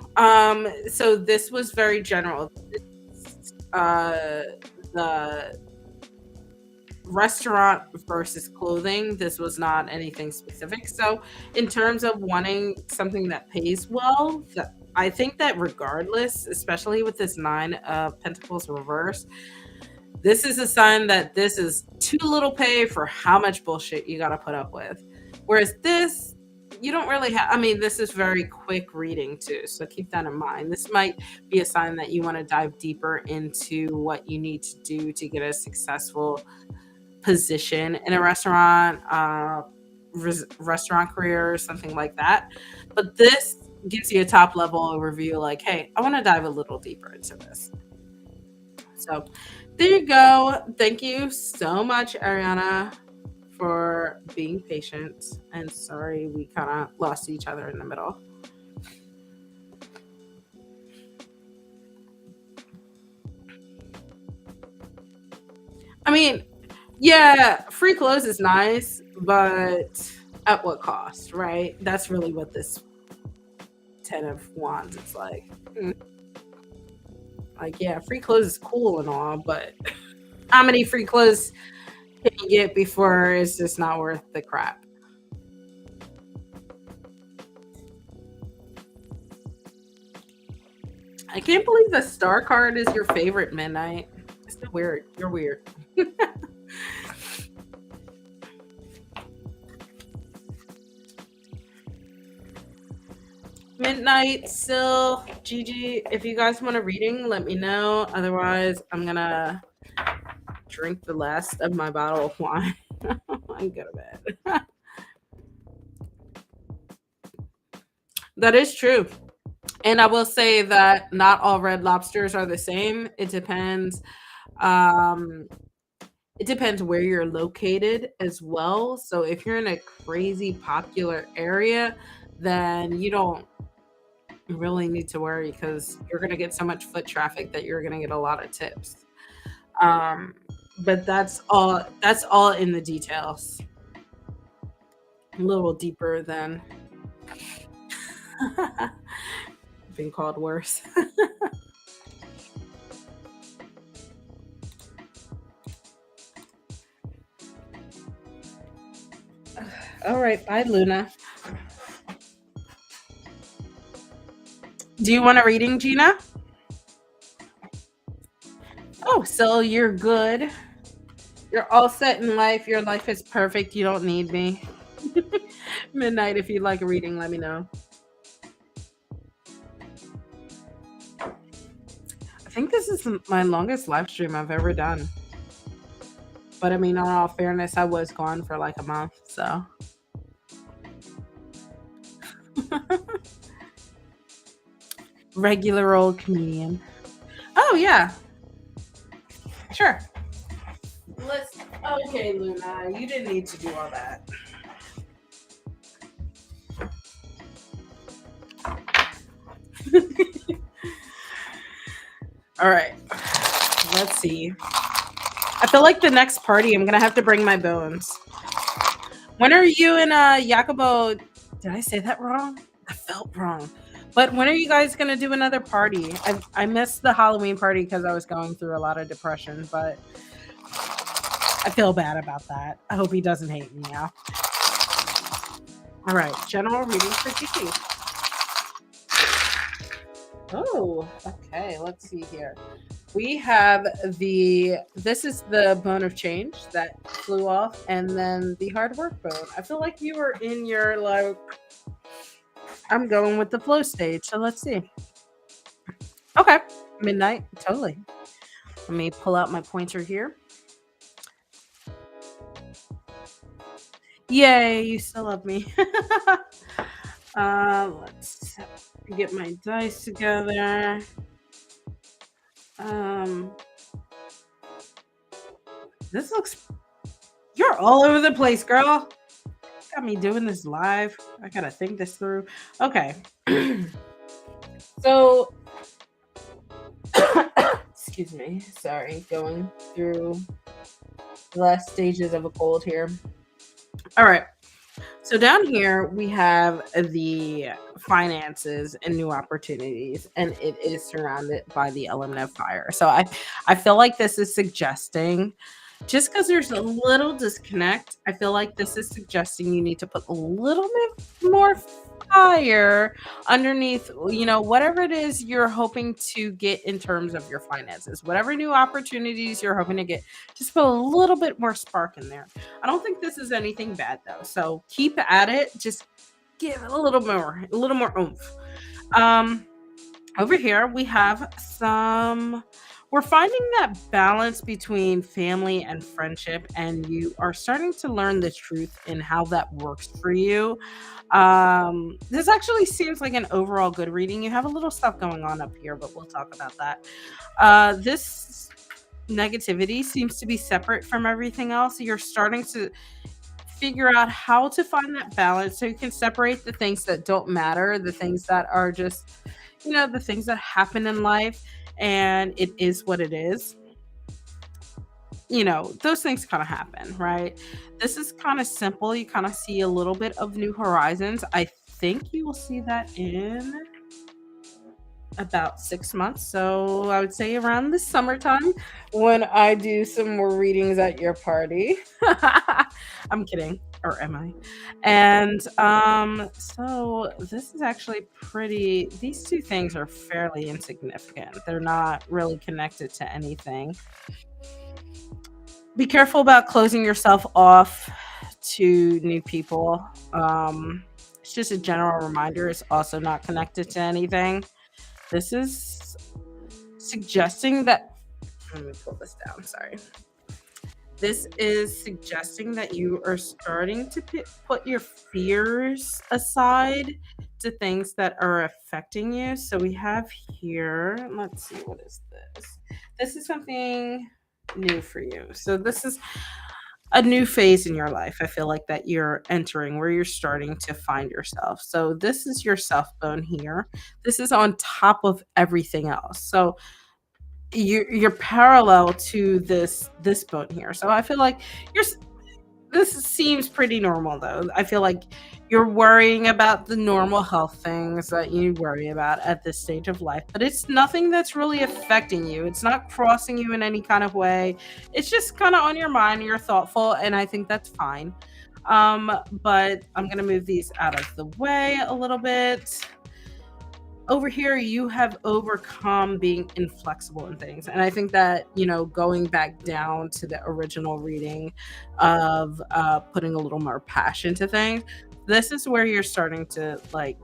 So this was very general. The restaurant versus clothing, this was not anything specific. So in terms of wanting something that pays well, I think that regardless, especially with this Nine of Pentacles reverse, this is a sign that this is too little pay for how much bullshit you got to put up with. Whereas this, you don't really have, this is very quick reading too. So keep that in mind. This might be a sign that you want to dive deeper into what you need to do to get a successful position in a restaurant, restaurant career or something like that. But this gives you a top level overview like, hey, I want to dive a little deeper into this. So there you go. Thank you so much, Ariana, for being patient. And sorry we kind of lost each other in the middle. Yeah, free clothes is nice, but at what cost, right? That's really what this Ten of Wands is like. Like, yeah, free clothes is cool and all, but how many free clothes can you get before it's just not worth the crap? I can't believe the star card is your favorite, Midnight. It's so weird. You're weird. Midnight, Sil, Gigi, if you guys want a reading, let me know. Otherwise, I'm gonna drink the last of my bottle of wine. and go to bed. That is true. And I will say that not all red lobsters are the same. Um, it depends where you're located as well. So if you're in a crazy popular area, then you don't really need to worry because you're going to get so much foot traffic that you're going to get a lot of tips. Um, but that's all in the details. A little deeper than being called worse. All right, bye, Luna. Do you want a reading, Gina? Oh, so you're good. You're all set in life. Your life is perfect. You don't need me. Midnight, if you'd like a reading, let me know. I think this is my longest live stream I've ever done. But I mean, in all fairness, I was gone for like a month, so. Regular old comedian. Oh, yeah. Sure. Okay, Luna, you didn't need to do all that. All right. Let's see. I feel like the next party, I'm gonna have to bring my bones. When are you and Jacobo? Did I say that wrong? I felt wrong. But when are you guys gonna do another party? I missed the Halloween party because I was going through a lot of depression, but I feel bad about that. I hope he doesn't hate me now. All right, general reading for Kiki. Oh, okay. Let's see here. We have this is the bone of change that flew off, and then the hard work bone. I feel like you were in your, like, I'm going with the flow stage. So let's see. Okay. Midnight. Totally. Let me pull out my pointer here. Yay, you still love me. Let's get my dice together. This looks. You're all over the place, girl. Got me doing this live. I gotta think this through. Okay. So, excuse me. Sorry, going through the last stages of a cold here. All right. So down here we have the finances and new opportunities, and it is surrounded by the element of fire. So I feel like this is suggesting, just because there's a little disconnect, I feel like this is suggesting you need to put a little bit more fire underneath, whatever it is you're hoping to get in terms of your finances, whatever new opportunities you're hoping to get, just put a little bit more spark in there. I don't think this is anything bad though. So keep at it. Just give it a little more oomph. Over here we have we're finding that balance between family and friendship, and you are starting to learn the truth in how that works for you. This actually seems like an overall good reading. You have a little stuff going on up here, but we'll talk about that. This negativity seems to be separate from everything else. You're starting to figure out how to find that balance so you can separate the things that don't matter, the things that are just, the things that happen in life, and it is what it is. Those things kind of happen, right? This is kind of simple. You kind of see a little bit of new horizons. I think you will see that in about 6 months. So I would say around the summertime when I do some more readings at your party. I'm kidding. Or am I? And so this is actually these two things are fairly insignificant. They're not really connected to anything. Be careful about closing yourself off to new people. It's just a general reminder. It's also not connected to anything. This is suggesting that. Let me pull this down. Sorry. This is suggesting that you are starting to put your fears aside to things that are affecting you. So we have here, let's see, what is this? This is something new for you. So this is a new phase in your life. I feel like that you're entering where you're starting to find yourself. So this is your self bone here. This is on top of everything else. So you're parallel to this bone here. So I feel like you're this seems pretty normal though. I feel like you're worrying about the normal health things that you worry about at this stage of life, but it's nothing that's really affecting you. It's not crossing you in any kind of way. It's just kind of on your mind. You're thoughtful, and I think that's fine. But I'm gonna move these out of the way a little bit. Over here you have overcome being inflexible in things, and I think that, going back down to the original reading of putting a little more passion to things, this is where you're starting to, like,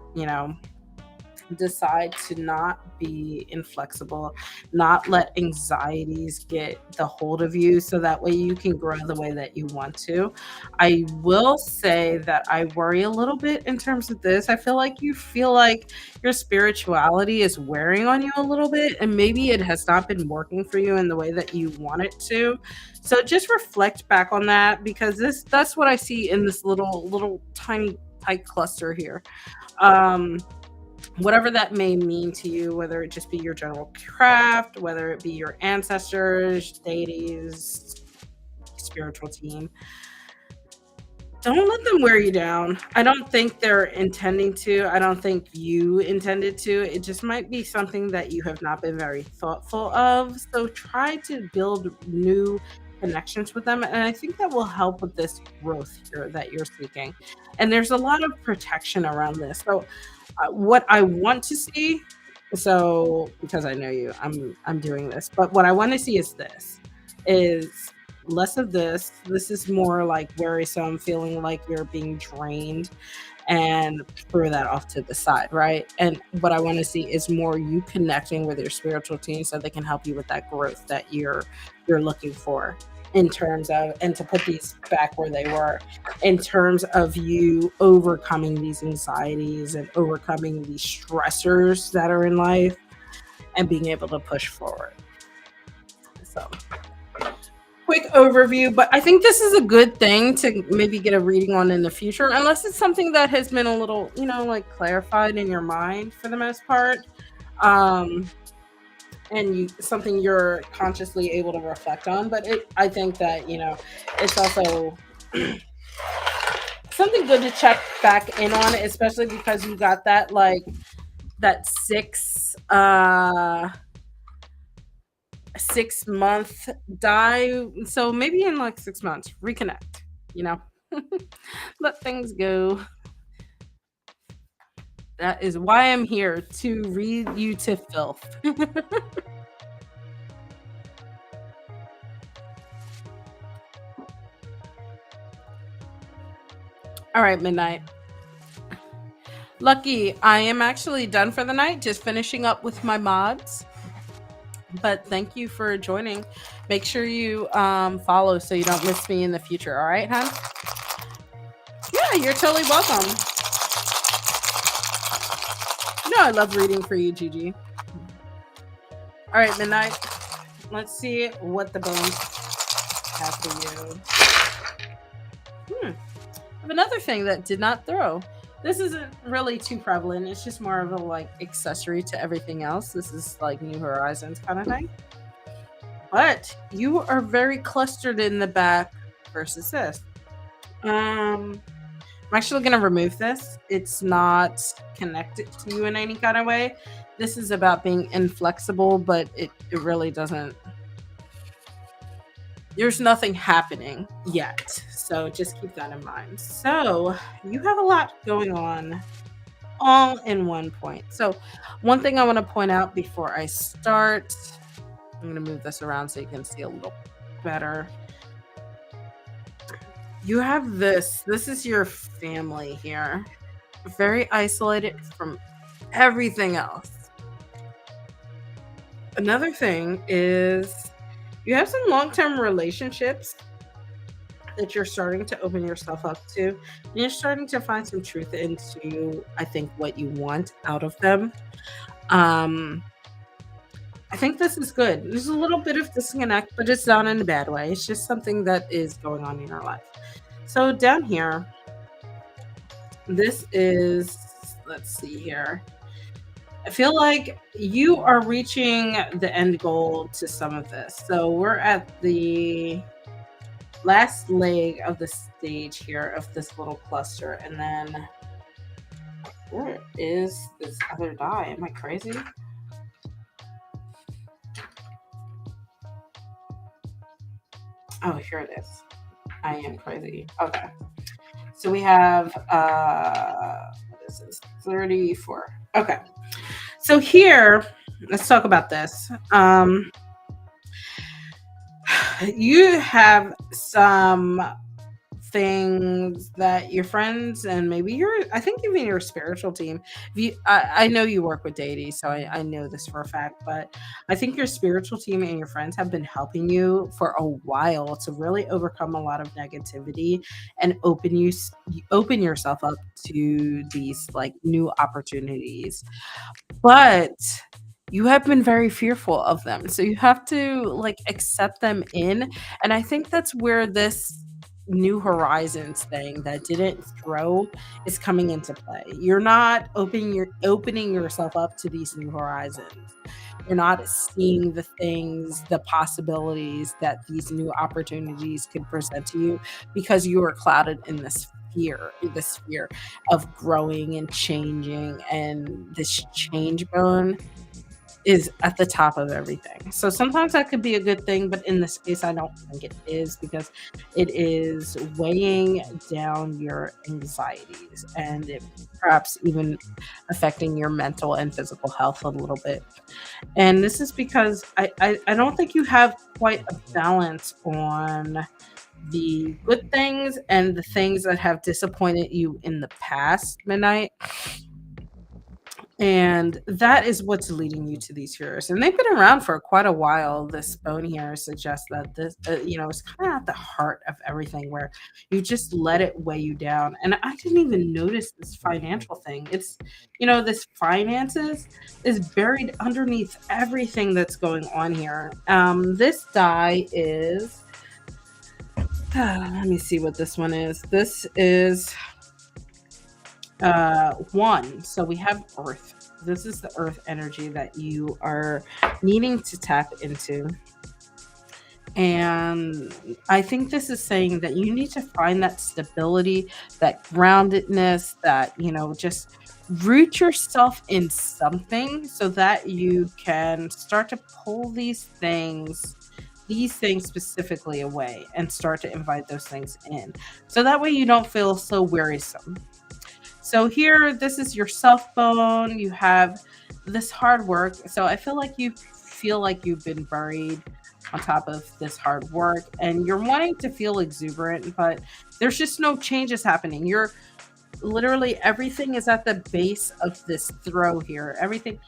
decide to not be inflexible, not let anxieties get the hold of you, so that way you can grow the way that you want to. I will say that I worry a little bit in terms of this. I feel like you feel like your spirituality is wearing on you a little bit, and maybe it has not been working for you in the way that you want it to. So just reflect back on that, because that's what I see in this little tiny tight cluster here. Um Whatever that may mean to you, whether it just be your general craft, whether it be your ancestors, deities, spiritual team, don't let them wear you down. I don't think they're intending to. I don't think you intended to. It just might be something that you have not been very thoughtful of. So try to build new connections with them. And I think that will help with this growth here that you're seeking. And there's a lot of protection around this. So what I want to see, so because I know you, I'm doing this, but what I want to see is less of this. This is more like worrisome, feeling like you're being drained, and throw that off to the side, right? And what I want to see is more you connecting with your spiritual team so they can help you with that growth that you're looking for, in terms of, and to put these back where they were, in terms of you overcoming these anxieties and overcoming these stressors that are in life and being able to push forward. So quick overview, but I think this is a good thing to maybe get a reading on in the future, unless it's something that has been a little, like, clarified in your mind for the most part. And something you're consciously able to reflect on. But I think that, it's also something good to check back in on, especially because you got that, like, that 6 month die. So maybe in like 6 months, reconnect, let things go. That is why I'm here, to read you to filth. All right, Midnight. Lucky, I am actually done for the night, just finishing up with my mods. But thank you for joining. Make sure you follow so you don't miss me in the future. All right, hon? Yeah, you're totally welcome. I love reading for you, Gigi. All right, Midnight. Let's see what the bones have for you. I have another thing that did not throw. This isn't really too prevalent. It's just more of a, like, accessory to everything else. This is like New Horizons kind of thing. But you are very clustered in the back versus this. I'm actually going to remove this. It's not connected to you in any kind of way. This is about being inflexible, but it really doesn't. There's nothing happening yet. So just keep that in mind. So you have a lot going on all in one point. So one thing I want to point out before I start, I'm going to move this around so you can see a little better. You have this. This is your family here. Very isolated from everything else. Another thing is you have some long-term relationships that you're starting to open yourself up to, and you're starting to find some truth into, I think, what you want out of them. Um, I think this is good. There's a little bit of disconnect, but it's not in a bad way. It's just something that is going on in your life. So down here, this is, let's see here. I feel like you are reaching the end goal to some of this. So we're at the last leg of the stage here of this little cluster. And then where is this other die? Am I crazy? Oh, here it is. I am crazy. Okay. So we have what is this? 34. Okay. So here, let's talk about this. You have some things that your friends and maybe I think even your spiritual team, I know you work with deities, so I know this for a fact, but I think your spiritual team and your friends have been helping you for a while to really overcome a lot of negativity and open yourself up to these like new opportunities. But you have been very fearful of them. So you have to like accept them in. And I think that's where this new horizons thing that didn't throw is coming into play. You're not opening yourself up to these new horizons. You're not seeing the things, the possibilities that these new opportunities could present to you because you are clouded in this fear of growing and changing, and this change bone is at the top of everything. So sometimes that could be a good thing, but in this case, I don't think it is, because it is weighing down your anxieties and it perhaps even affecting your mental and physical health a little bit. And this is because I don't think you have quite a balance on the good things and the things that have disappointed you in the past, Midnight. And that is what's leading you to these heroes. And they've been around for quite a while. This bone here suggests that this, is kind of at the heart of everything, where you just let it weigh you down. And I didn't even notice this financial thing. It's, this finances is buried underneath everything that's going on here. This die is, let me see what this one is. This is 1. So we have Earth. This is the Earth energy that you are needing to tap into. And I think this is saying that you need to find that stability, that groundedness, that, just root yourself in something so that you can start to pull these things specifically away and start to invite those things in. So that way you don't feel so wearisome. So here, this is your self bone. You have this hard work. So I feel like you've been buried on top of this hard work, and you're wanting to feel exuberant, but there's just no changes happening. You're literally, everything is at the base of this throw here. Everything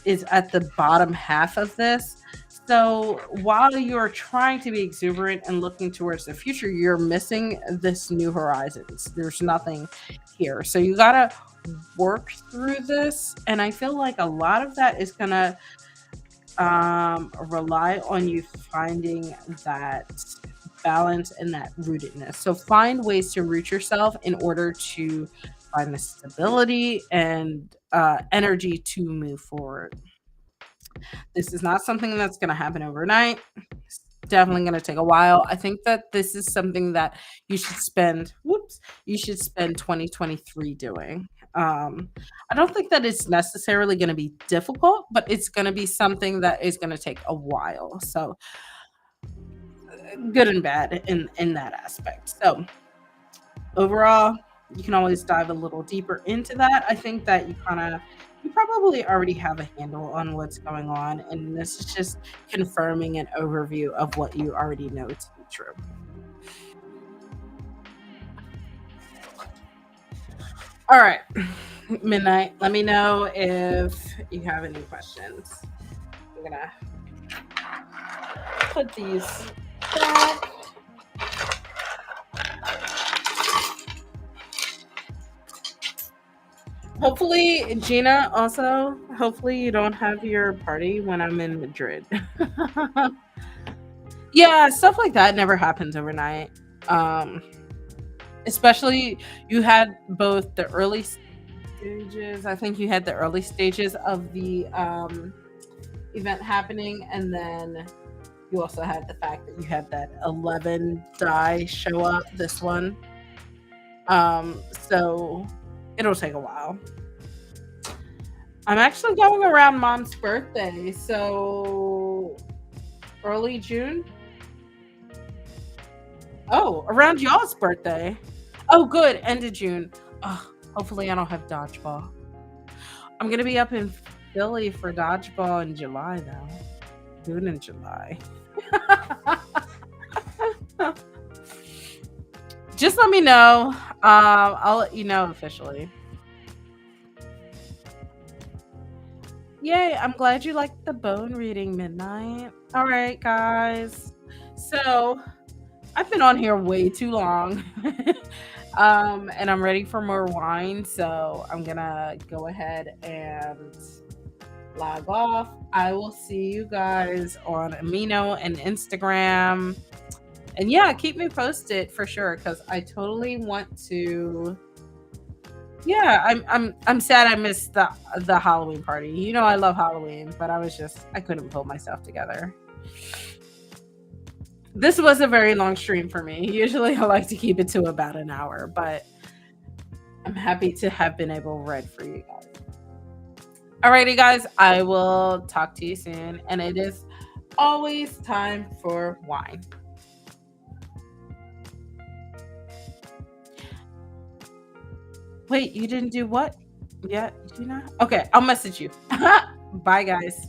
is at the bottom half of this. So while you're trying to be exuberant and looking towards the future, you're missing this new horizons. There's nothing here. So you got to work through this. And I feel like a lot of that is going to rely on you finding that balance and that rootedness. So find ways to root yourself in order to find the stability and energy to move forward. This is not something that's going to happen overnight. It's definitely going to take a while. I think that this is something that you should spend 2023 doing. I don't think that it's necessarily going to be difficult, but it's going to be something that is going to take a while. So good and bad in that aspect. So overall, you can always dive a little deeper into that. I think that you probably already have a handle on what's going on, and this is just confirming an overview of what you already know to be true. All right, Midnight, let me know if you have any questions. I'm gonna put these back. Hopefully, Gina, also, hopefully you don't have your party when I'm in Madrid. Yeah, stuff like that never happens overnight. Um, Especially you had both the early stages. I think you had the early stages of the event happening, and then you also had the fact that you had that 11 die show up. This one, so it'll take a while. I'm actually going around mom's birthday, so early June. Oh, around y'all's birthday. Oh, good. End of June. Oh, hopefully, I don't have dodgeball. I'm gonna be up in Philly for dodgeball in July, though. June and July. Just let me know. I'll let you know officially. Yay! I'm glad you liked the bone reading, Midnight. All right, guys. So I've been on here way too long. And I'm ready for more wine, so I'm gonna go ahead and log off. I will see you guys on Amino and Instagram. And yeah, keep me posted for sure because I totally want to. Yeah, I'm sad I missed the Halloween party. You know I love Halloween, but I couldn't pull myself together. This was a very long stream for me. Usually I like to keep it to about an hour, but I'm happy to have been able to read for you guys. Alrighty, guys, I will talk to you soon. And it is always time for wine. Wait, you didn't do what? Yeah, you know? Okay, I'll message you. Bye, guys.